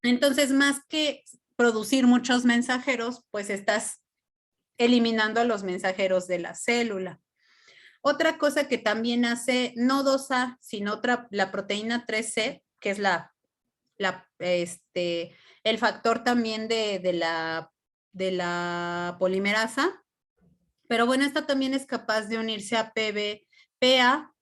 Entonces, más que producir muchos mensajeros, pues estás eliminando a los mensajeros de la célula. Otra cosa que también hace, no 2A, sino la proteína 3C, que es el factor también de la polimerasa, pero bueno, esta también es capaz de unirse a PA-BP,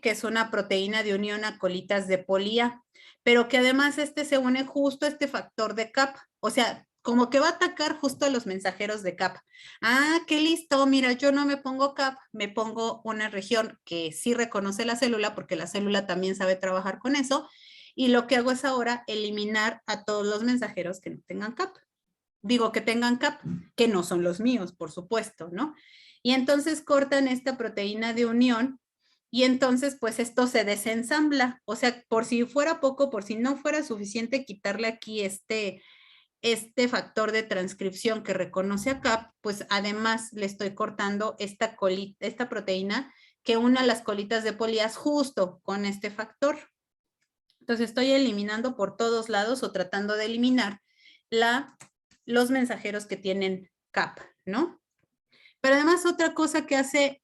que es una proteína de unión a colitas de polía, pero que además se une justo a este factor de CAP, o sea, como que va a atacar justo a los mensajeros de CAP. Ah, qué listo, mira, yo no me pongo CAP, me pongo una región que sí reconoce la célula, porque la célula también sabe trabajar con eso, y lo que hago es ahora eliminar a todos los mensajeros que no tengan CAP. Digo que tengan CAP, que no son los míos, por supuesto, ¿no? Y entonces cortan esta proteína de unión y entonces pues esto se desensambla. O sea, por si fuera poco, por si no fuera suficiente quitarle aquí este factor de transcripción que reconoce a CAP, pues además le estoy cortando esta proteína que une a las colitas de polías justo con este factor. Entonces estoy eliminando por todos lados o tratando de eliminar los mensajeros que tienen CAP, ¿no? Pero además otra cosa que hace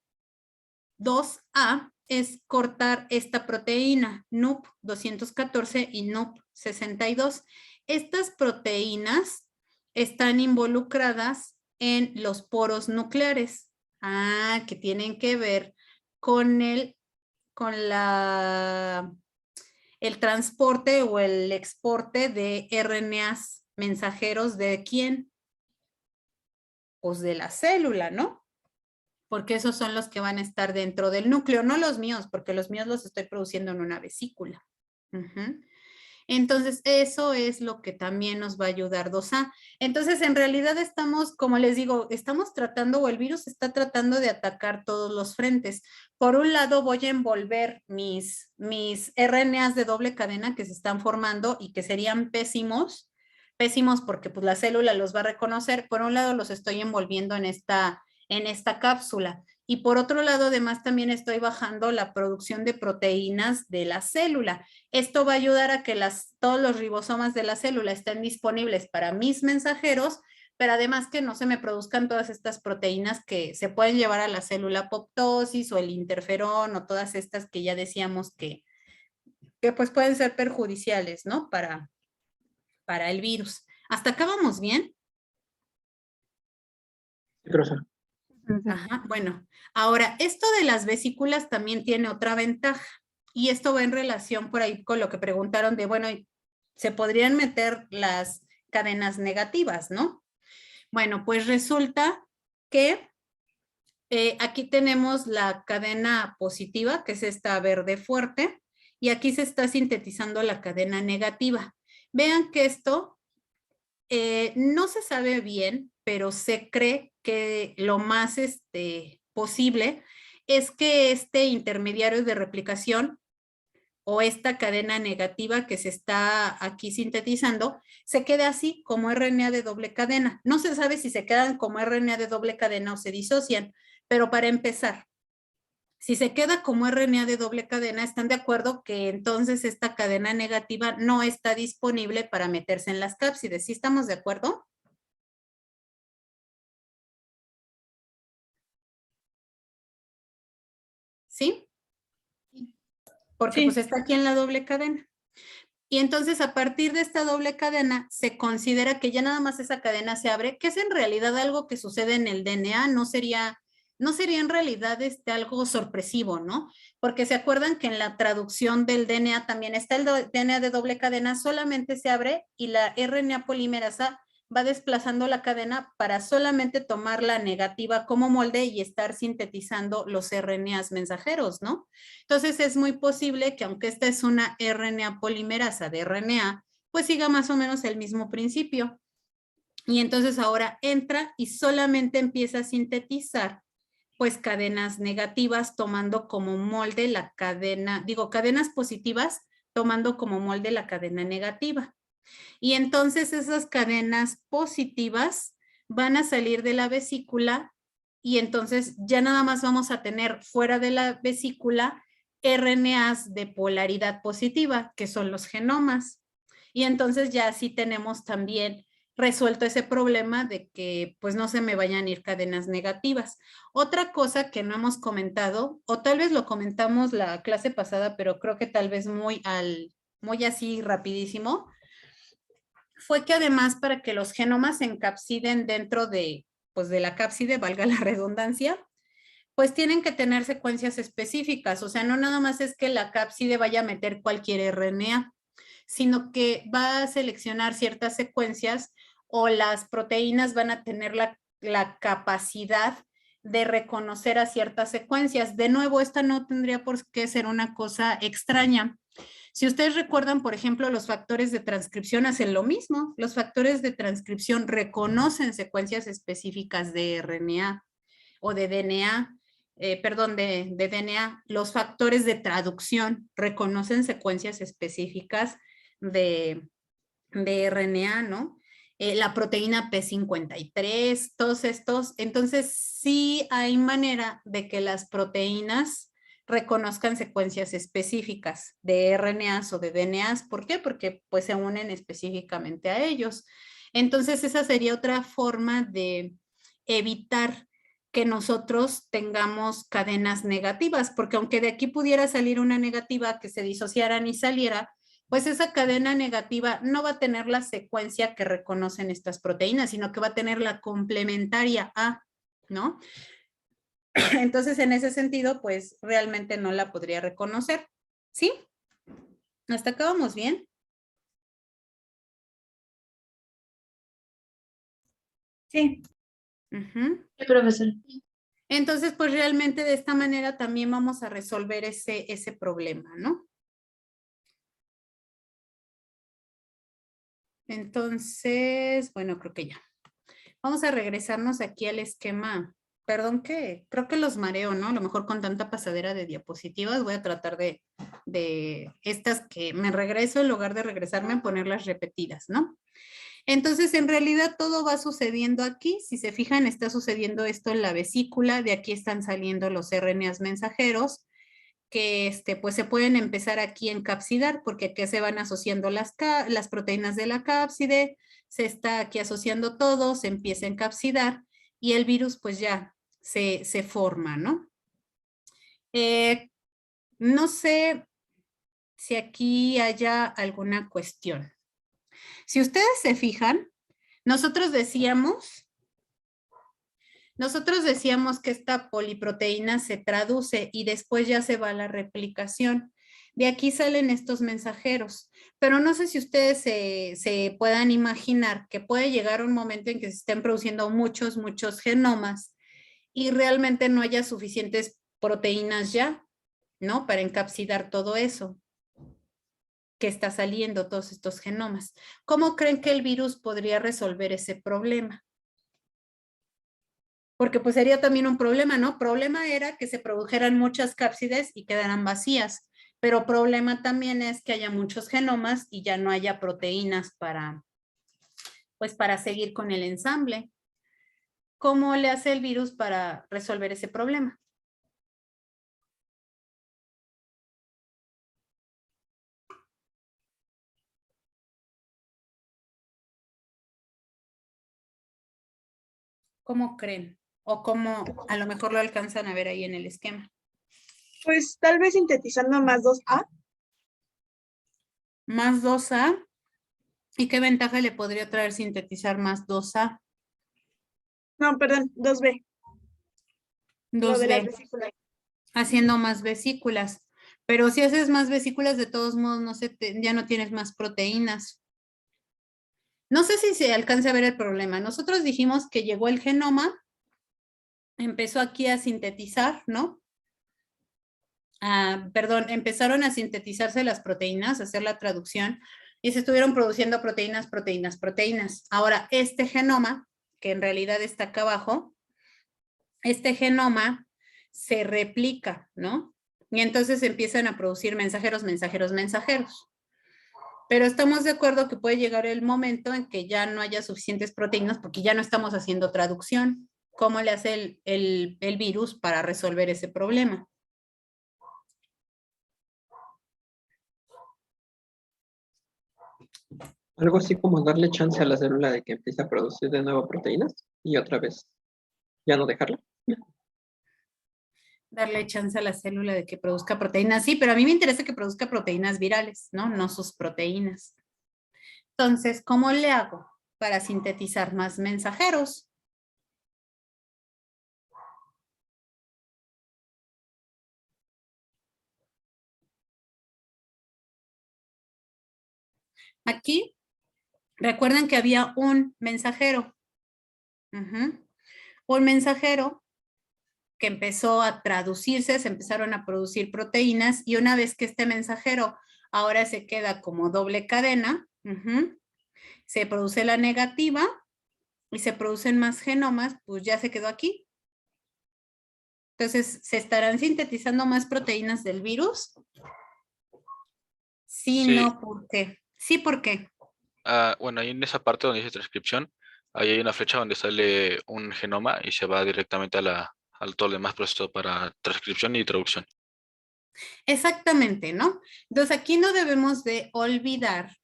2A es cortar esta proteína, NUP 214 y NUP 62. Estas proteínas están involucradas en los poros nucleares, que tienen que ver con el transporte o el exporte de RNAs mensajeros ¿de quién? Pues de la célula, ¿no? Porque esos son los que van a estar dentro del núcleo, no los míos, porque los míos los estoy produciendo en una vesícula. Entonces, eso es lo que también nos va a ayudar 2A. Entonces, en realidad estamos, como les digo, estamos tratando, o el virus está tratando de atacar todos los frentes. Por un lado, voy a envolver mis RNAs de doble cadena que se están formando y que serían pésimos porque pues la célula los va a reconocer. Por un lado, los estoy envolviendo en esta cápsula. Y por otro lado, además, también estoy bajando la producción de proteínas de la célula. Esto va a ayudar a que todos los ribosomas de la célula estén disponibles para mis mensajeros, pero además que no se me produzcan todas estas proteínas que se pueden llevar a la célula apoptosis o el interferón o todas estas que ya decíamos que pues pueden ser perjudiciales, ¿no? Para el virus. ¿Hasta acá vamos bien? Sí, profesor. Ajá, bueno, ahora, esto de las vesículas también tiene otra ventaja, y esto va en relación por ahí con lo que preguntaron de, bueno, ¿se podrían meter las cadenas negativas, no? Bueno, pues resulta que aquí tenemos la cadena positiva, que es esta verde fuerte, y aquí se está sintetizando la cadena negativa. Vean que esto no se sabe bien, pero se cree que lo más posible es que este intermediario de replicación o esta cadena negativa que se está aquí sintetizando se quede así como RNA de doble cadena. No se sabe si se quedan como RNA de doble cadena o se disocian, pero para empezar, si se queda como RNA de doble cadena, ¿están de acuerdo que entonces esta cadena negativa no está disponible para meterse en las cápsides? ¿Sí estamos de acuerdo? ¿Sí? Porque Sí. pues está aquí en la doble cadena. Y entonces a partir de esta doble cadena se considera que ya nada más esa cadena se abre, que es en realidad algo que sucede en el DNA, no sería en realidad algo sorpresivo, ¿no? Porque se acuerdan que en la traducción del DNA también está el DNA de doble cadena, solamente se abre y la RNA polimerasa va desplazando la cadena para solamente tomar la negativa como molde y estar sintetizando los RNAs mensajeros, ¿no? Entonces es muy posible que aunque esta es una RNA polimerasa de RNA, pues siga más o menos el mismo principio. Y entonces ahora entra y solamente empieza a sintetizar pues cadenas negativas tomando como molde la cadena, cadenas positivas tomando como molde la cadena negativa. Y entonces esas cadenas positivas van a salir de la vesícula y entonces ya nada más vamos a tener fuera de la vesícula RNAs de polaridad positiva, que son los genomas. Y entonces ya sí tenemos también resuelto ese problema de que pues no se me vayan a ir cadenas negativas. Otra cosa que no hemos comentado, o tal vez lo comentamos la clase pasada, pero creo que tal vez muy así rapidísimo, fue que además para que los genomas se encapsiden dentro de la cápside, valga la redundancia, pues tienen que tener secuencias específicas. O sea, no nada más es que la cápside vaya a meter cualquier RNA, sino que va a seleccionar ciertas secuencias o las proteínas van a tener la capacidad de reconocer a ciertas secuencias. De nuevo, esta no tendría por qué ser una cosa extraña. Si ustedes recuerdan, por ejemplo, los factores de transcripción hacen lo mismo. Los factores de transcripción reconocen secuencias específicas de RNA o de DNA, de DNA. Los factores de traducción reconocen secuencias específicas de RNA, ¿no? La proteína P53, todos estos. Entonces, sí hay manera de que las proteínas reconozcan secuencias específicas de RNAs o de DNAs. ¿Por qué? Porque pues se unen específicamente a ellos. Entonces, esa sería otra forma de evitar que nosotros tengamos cadenas negativas, porque aunque de aquí pudiera salir una negativa que se disociaran y saliera, pues esa cadena negativa no va a tener la secuencia que reconocen estas proteínas, sino que va a tener la complementaria A, ¿no? Entonces, en ese sentido, pues realmente no la podría reconocer. ¿Sí? ¿Hasta acá vamos bien? Sí. Uh-huh. Sí, profesor. Entonces, pues realmente de esta manera también vamos a resolver ese problema, ¿no? Entonces, bueno, creo que ya. Vamos a regresarnos aquí al esquema. Perdón que creo que los mareo, ¿no? A lo mejor con tanta pasadera de diapositivas voy a tratar de estas que me regreso en lugar de regresarme a ponerlas repetidas, ¿no? Entonces, en realidad todo va sucediendo aquí. Si se fijan, está sucediendo esto en la vesícula. De aquí están saliendo los RNAs mensajeros que pues se pueden empezar aquí a encapsidar porque aquí se van asociando las proteínas de la cápside, se está aquí asociando todo, se empieza a encapsidar y el virus pues ya se forma, ¿no? No sé si aquí haya alguna cuestión. Si ustedes se fijan, nosotros decíamos que esta poliproteína se traduce y después ya se va a la replicación. De aquí salen estos mensajeros, pero no sé si ustedes se puedan imaginar que puede llegar un momento en que se estén produciendo muchos genomas y realmente no haya suficientes proteínas ya, ¿no? Para encapsidar todo eso que está saliendo, todos estos genomas. ¿Cómo creen que el virus podría resolver ese problema? Porque pues sería también un problema, ¿no? Problema era que se produjeran muchas cápsides y quedaran vacías, pero problema también es que haya muchos genomas y ya no haya proteínas para seguir con el ensamble. ¿Cómo le hace el virus para resolver ese problema? ¿Cómo creen? O cómo a lo mejor lo alcanzan a ver ahí en el esquema. Pues tal vez sintetizando más 2A. Más 2A. ¿Y qué ventaja le podría traer sintetizar más 2A? No, perdón, 2B. Lo de las 2B. vesículas. Haciendo más vesículas. Pero si haces más vesículas, de todos modos, ya no tienes más proteínas. No sé si se alcanza a ver el problema. Nosotros dijimos que llegó el genoma, empezó aquí a sintetizar, ¿no? Empezaron a sintetizarse las proteínas, a hacer la traducción, y se estuvieron produciendo proteínas. Ahora, este genoma, que en realidad está acá abajo, este genoma se replica, ¿no? Y entonces empiezan a producir mensajeros. Pero estamos de acuerdo que puede llegar el momento en que ya no haya suficientes proteínas porque ya no estamos haciendo traducción. ¿Cómo le hace el virus para resolver ese problema? Algo así como darle chance a la célula de que empiece a producir de nuevo proteínas y otra vez ya no dejarla. Darle chance a la célula de que produzca proteínas. Sí, pero a mí me interesa que produzca proteínas virales, ¿no? No sus proteínas. Entonces, ¿cómo le hago para sintetizar más mensajeros? Aquí, recuerden que había un mensajero. Un mensajero que empezó a traducirse, se empezaron a producir proteínas y una vez que este mensajero ahora se queda como doble cadena, se produce la negativa y se producen más genomas, pues ya se quedó aquí. Entonces, ¿se estarán sintetizando más proteínas del virus? Sí, Sí. no, ¿por qué? Sí, ¿por qué? Bueno, ahí en esa parte donde dice transcripción, ahí hay una flecha donde sale un genoma y se va directamente al todo el demás proceso para transcripción y traducción. Exactamente, ¿no? Entonces, aquí no debemos de olvidar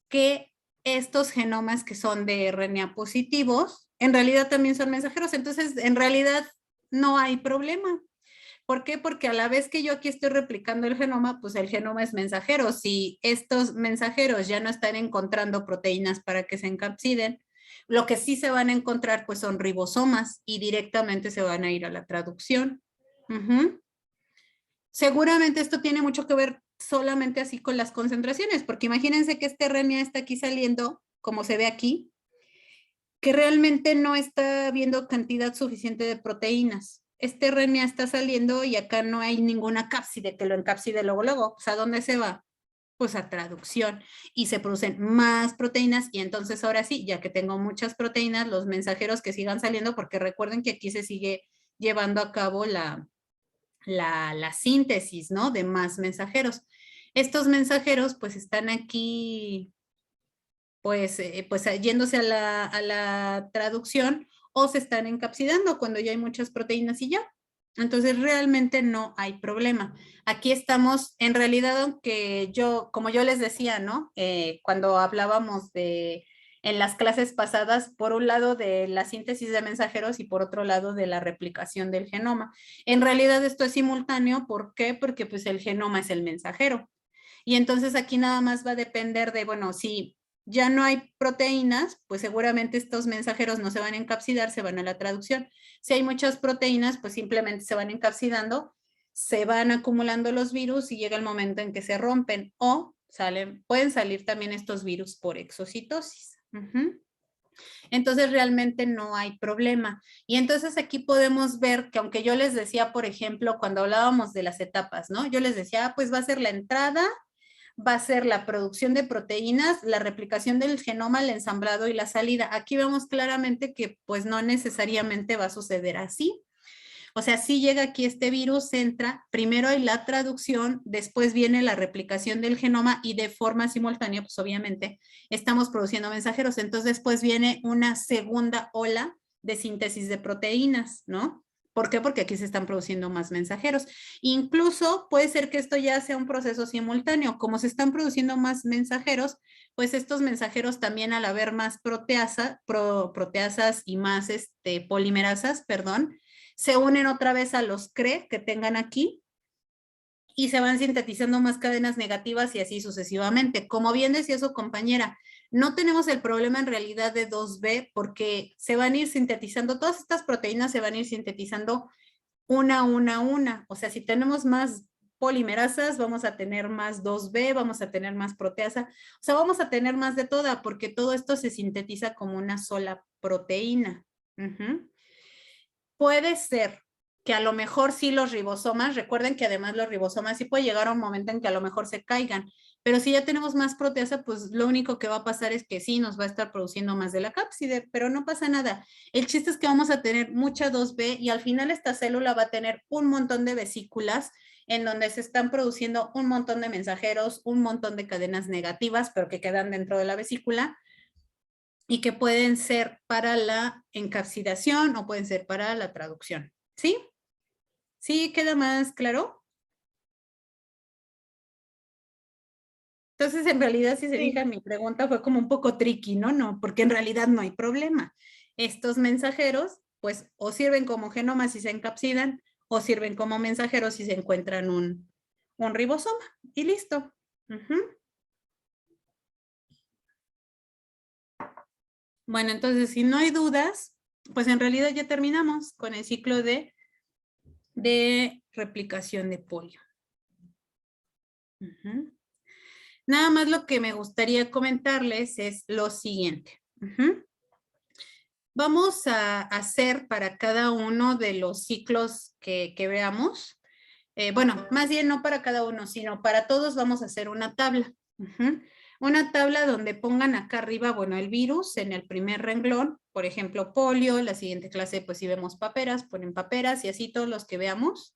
que estos genomas que son de RNA positivos, en realidad también son mensajeros. Entonces, en realidad no hay problema. ¿Por qué? Porque a la vez que yo aquí estoy replicando el genoma, pues el genoma es mensajero. Si estos mensajeros ya no están encontrando proteínas para que se encapsiden, lo que sí se van a encontrar pues son ribosomas y directamente se van a ir a la traducción. Seguramente esto tiene mucho que ver solamente así con las concentraciones, porque imagínense que este RNA está aquí saliendo, como se ve aquí, que realmente no está viendo cantidad suficiente de proteínas. Este RNA está saliendo y acá no hay ninguna cápside que lo encapside luego. Pues, ¿a dónde se va? Pues a traducción. Y se producen más proteínas y entonces ahora sí, ya que tengo muchas proteínas, los mensajeros que sigan saliendo, porque recuerden que aquí se sigue llevando a cabo la síntesis, ¿no? De más mensajeros. Estos mensajeros pues están aquí pues yéndose a la traducción o se están encapsidando cuando ya hay muchas proteínas y ya. Entonces realmente no hay problema. Aquí estamos, en realidad, aunque yo, como yo les decía, ¿no? Cuando hablábamos en las clases pasadas, por un lado de la síntesis de mensajeros y por otro lado de la replicación del genoma. En realidad esto es simultáneo, ¿por qué? Porque pues el genoma es el mensajero. Y entonces aquí nada más va a depender de, bueno, si ya no hay proteínas, pues seguramente estos mensajeros no se van a encapsidar, se van a la traducción. Si hay muchas proteínas, pues simplemente se van encapsidando, se van acumulando los virus y llega el momento en que se rompen o pueden salir también estos virus por exocitosis. Entonces realmente no hay problema. Y entonces aquí podemos ver que aunque yo les decía, por ejemplo, cuando hablábamos de las etapas, ¿no? Yo les decía, pues va a ser la entrada, va a ser la producción de proteínas, la replicación del genoma, el ensamblado y la salida. Aquí vemos claramente que pues no necesariamente va a suceder así. O sea, si llega aquí este virus, entra, primero hay la traducción, después viene la replicación del genoma y de forma simultánea, pues obviamente estamos produciendo mensajeros. Entonces después viene una segunda ola de síntesis de proteínas, ¿no? ¿Por qué? Porque aquí se están produciendo más mensajeros. Incluso puede ser que esto ya sea un proceso simultáneo. Como se están produciendo más mensajeros, pues estos mensajeros también al haber más proteasas y más polimerasas, perdón, se unen otra vez a los CRE que tengan aquí y se van sintetizando más cadenas negativas y así sucesivamente. Como bien decía su compañera, no tenemos el problema en realidad de 2B porque se van a ir sintetizando, todas estas proteínas se van a ir sintetizando una. O sea, si tenemos más polimerasas, vamos a tener más 2B, vamos a tener más proteasa, o sea, vamos a tener más de toda porque todo esto se sintetiza como una sola proteína. Puede ser que a lo mejor sí los ribosomas, recuerden que además los ribosomas sí puede llegar a un momento en que a lo mejor se caigan, pero si ya tenemos más proteasa, pues lo único que va a pasar es que sí nos va a estar produciendo más de la cápside, pero no pasa nada. El chiste es que vamos a tener mucha 2B y al final esta célula va a tener un montón de vesículas en donde se están produciendo un montón de mensajeros, un montón de cadenas negativas, pero que quedan dentro de la vesícula y que pueden ser para la encapsidación o pueden ser para la traducción. ¿Sí? ¿Sí queda más claro? Entonces, en realidad, si se fijan, mi pregunta fue como un poco tricky, ¿no? No, porque en realidad no hay problema. Estos mensajeros, pues, o sirven como genomas si se encapsidan, o sirven como mensajeros si se encuentran un ribosoma. Y listo. Bueno, entonces, si no hay dudas, pues en realidad ya terminamos con el ciclo de replicación de polio. Nada más lo que me gustaría comentarles es lo siguiente. Vamos a hacer para cada uno de los ciclos que veamos. Bueno, más bien no para cada uno, sino para todos vamos a hacer una tabla. Una tabla donde pongan acá arriba, bueno, el virus en el primer renglón, por ejemplo, polio, la siguiente clase, pues si vemos paperas, ponen paperas y así todos los que veamos.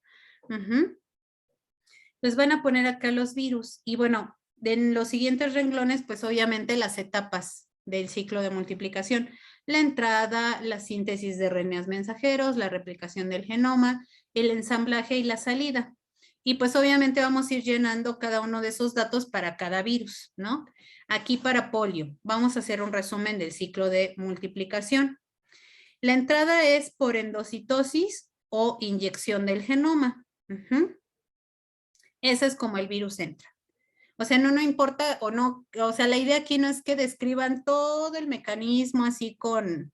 Les van a poner acá los virus y bueno, en los siguientes renglones, pues obviamente las etapas del ciclo de multiplicación. La entrada, la síntesis de RNAs mensajeros, la replicación del genoma, el ensamblaje y la salida. Y pues obviamente vamos a ir llenando cada uno de esos datos para cada virus, ¿no? Aquí para polio, vamos a hacer un resumen del ciclo de multiplicación. La entrada es por endocitosis o inyección del genoma. Ese es como el virus entra. O sea, no importa o no, o sea, la idea aquí no es que describan todo el mecanismo así con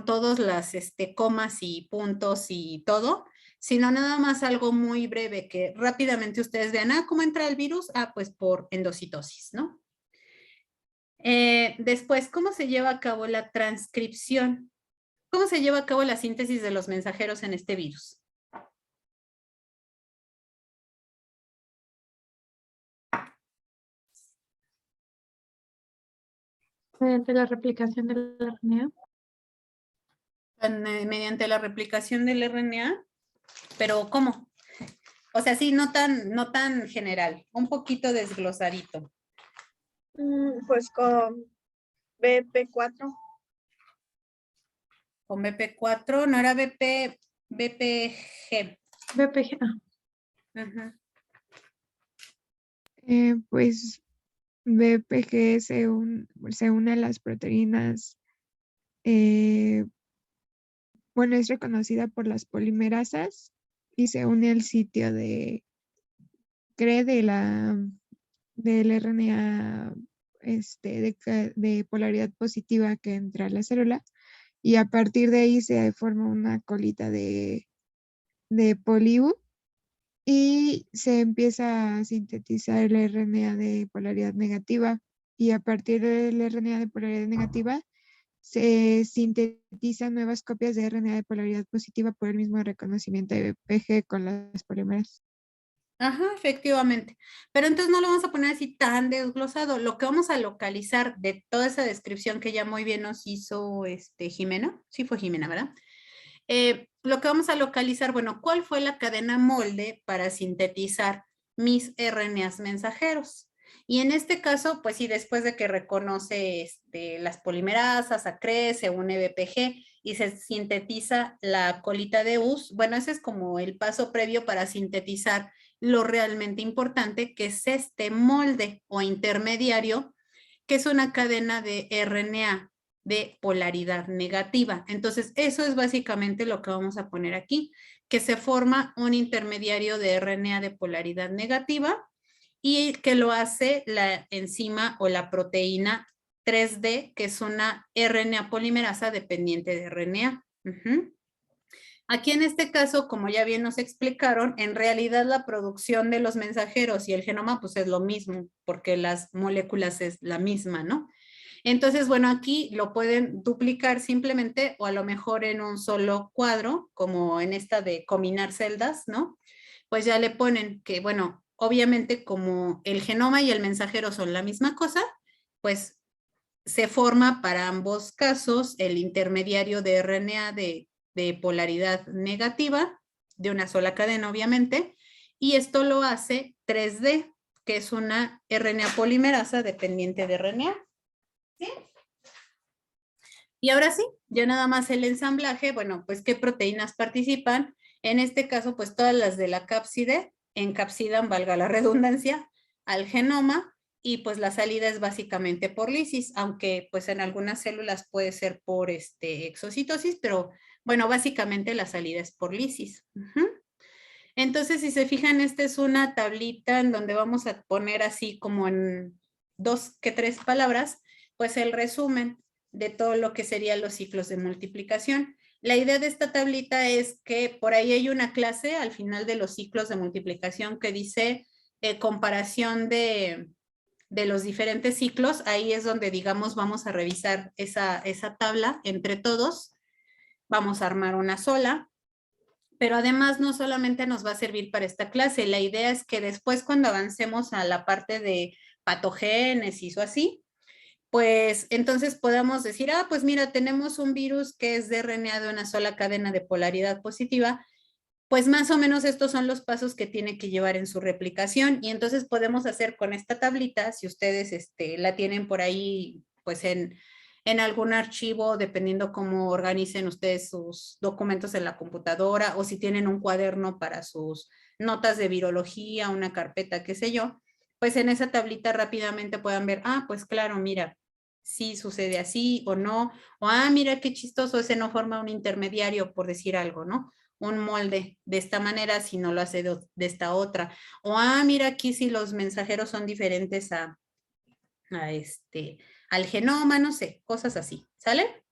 todas las comas y puntos y todo, sino nada más algo muy breve que rápidamente ustedes vean, ¿cómo entra el virus? Pues por endocitosis, ¿no? Después, ¿cómo se lleva a cabo la transcripción? ¿Cómo se lleva a cabo la síntesis de los mensajeros en este virus? Mediante la replicación del RNA. Mediante la replicación del RNA, pero ¿cómo? O sea, sí, no tan general, un poquito desglosadito. Pues con BP4. Con BP4, no era BPG. BPG. Pues BPG se une a las proteínas, bueno, es reconocida por las polimerasas y se une al sitio de CRE del RNA de polaridad positiva que entra a la célula, y a partir de ahí se forma una colita de POLI-U y se empieza a sintetizar el RNA de polaridad negativa, y a partir del RNA de polaridad negativa se sintetizan nuevas copias de RNA de polaridad positiva por el mismo reconocimiento de BPG con las polimeras. Ajá, efectivamente. Pero entonces no lo vamos a poner así tan desglosado. Lo que vamos a localizar de toda esa descripción que ya muy bien nos hizo Jimena, sí fue Jimena, ¿verdad? Lo que vamos a localizar, bueno, ¿cuál fue la cadena molde para sintetizar mis RNAs mensajeros? Y en este caso, pues sí, después de que reconoce las polimerasas, ACRE, se une BPG y se sintetiza la colita de US, bueno, ese es como el paso previo para sintetizar lo realmente importante, que es este molde o intermediario, que es una cadena de RNA de polaridad negativa. Entonces, eso es básicamente lo que vamos a poner aquí, que se forma un intermediario de RNA de polaridad negativa y que lo hace la enzima o la proteína 3D, que es una RNA polimerasa dependiente de RNA. Aquí en este caso, como ya bien nos explicaron, en realidad la producción de los mensajeros y el genoma pues es lo mismo, porque las moléculas es la misma, ¿no? Entonces, bueno, aquí lo pueden duplicar simplemente o a lo mejor en un solo cuadro, como en esta de combinar celdas, ¿no? Pues ya le ponen que, bueno, obviamente como el genoma y el mensajero son la misma cosa, pues se forma para ambos casos el intermediario de RNA de polaridad negativa, de una sola cadena, obviamente, y esto lo hace 3D, que es una RNA polimerasa dependiente de RNA. ¿Sí? Y ahora sí, ya nada más el ensamblaje, bueno, pues qué proteínas participan. En este caso, pues todas las de la cápside encapsidan, valga la redundancia, al genoma y pues la salida es básicamente por lisis, aunque pues en algunas células puede ser por exocitosis, pero bueno, básicamente la salida es por lisis. Entonces, si se fijan, esta es una tablita en donde vamos a poner así como en 2 que 3 palabras, pues el resumen de todo lo que serían los ciclos de multiplicación. La idea de esta tablita es que por ahí hay una clase al final de los ciclos de multiplicación que dice comparación de los diferentes ciclos. Ahí es donde, digamos, vamos a revisar esa tabla entre todos. Vamos a armar una sola. Pero además no solamente nos va a servir para esta clase, la idea es que después cuando avancemos a la parte de patogénesis o así, pues entonces podamos decir, ah, pues mira, tenemos un virus que es de RNA de una sola cadena de polaridad positiva, pues más o menos estos son los pasos que tiene que llevar en su replicación y entonces podemos hacer con esta tablita, si ustedes la tienen por ahí, pues en algún archivo, dependiendo cómo organicen ustedes sus documentos en la computadora o si tienen un cuaderno para sus notas de virología, una carpeta, qué sé yo, pues en esa tablita rápidamente puedan ver, ah, pues claro, mira, sí sucede así o no, o ah, mira qué chistoso, ese no forma un intermediario, por decir algo, ¿no? Un molde de esta manera si no lo hace de esta otra. O, ah, mira aquí si los mensajeros son diferentes al genoma, no sé, cosas así, ¿sale?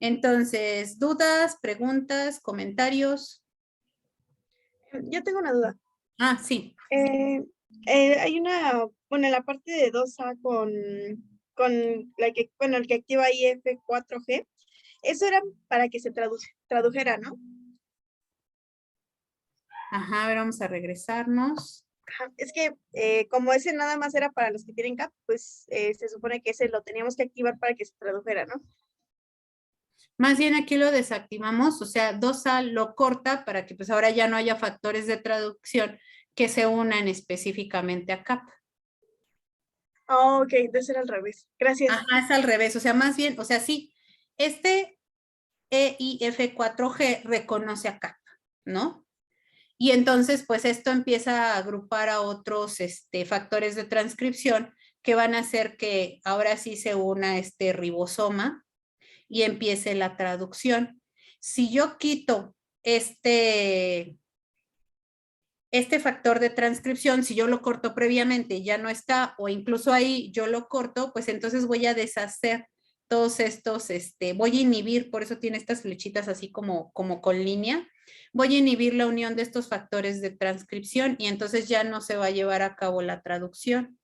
Entonces, ¿dudas, preguntas, comentarios? Yo tengo una duda. Ah, sí. Hay una, bueno, en la parte de 2A con la que, bueno, el que activa IF4G, eso era para que se tradujera, ¿no? Ajá, a ver, vamos a regresarnos. Ajá, es que como ese nada más era para los que tienen CAP, pues se supone que ese lo teníamos que activar para que se tradujera, ¿no? Más bien aquí lo desactivamos, o sea, 2A lo corta para que pues ahora ya no haya factores de traducción que se unan específicamente a CAP. Oh, ok, entonces era al revés. Gracias. Ajá, es al revés, o sea, más bien, o sea, sí, EIF4G reconoce a CAP, ¿no? Y entonces, pues esto empieza a agrupar a otros factores de transcripción que van a hacer que ahora sí se una este ribosoma y empiece la traducción. Si yo quito este factor de transcripción, si yo lo corto previamente, ya no está, o incluso ahí yo lo corto, pues entonces voy a deshacer todos estos, voy a inhibir, por eso tiene estas flechitas así como con línea, voy a inhibir la unión de estos factores de transcripción y entonces ya no se va a llevar a cabo la traducción.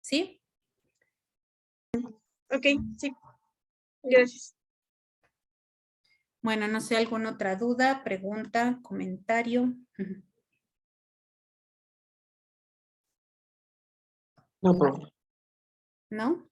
¿Sí? Ok, sí. Gracias. Bueno, no sé, ¿alguna otra duda, pregunta, comentario? No, profe. ¿No?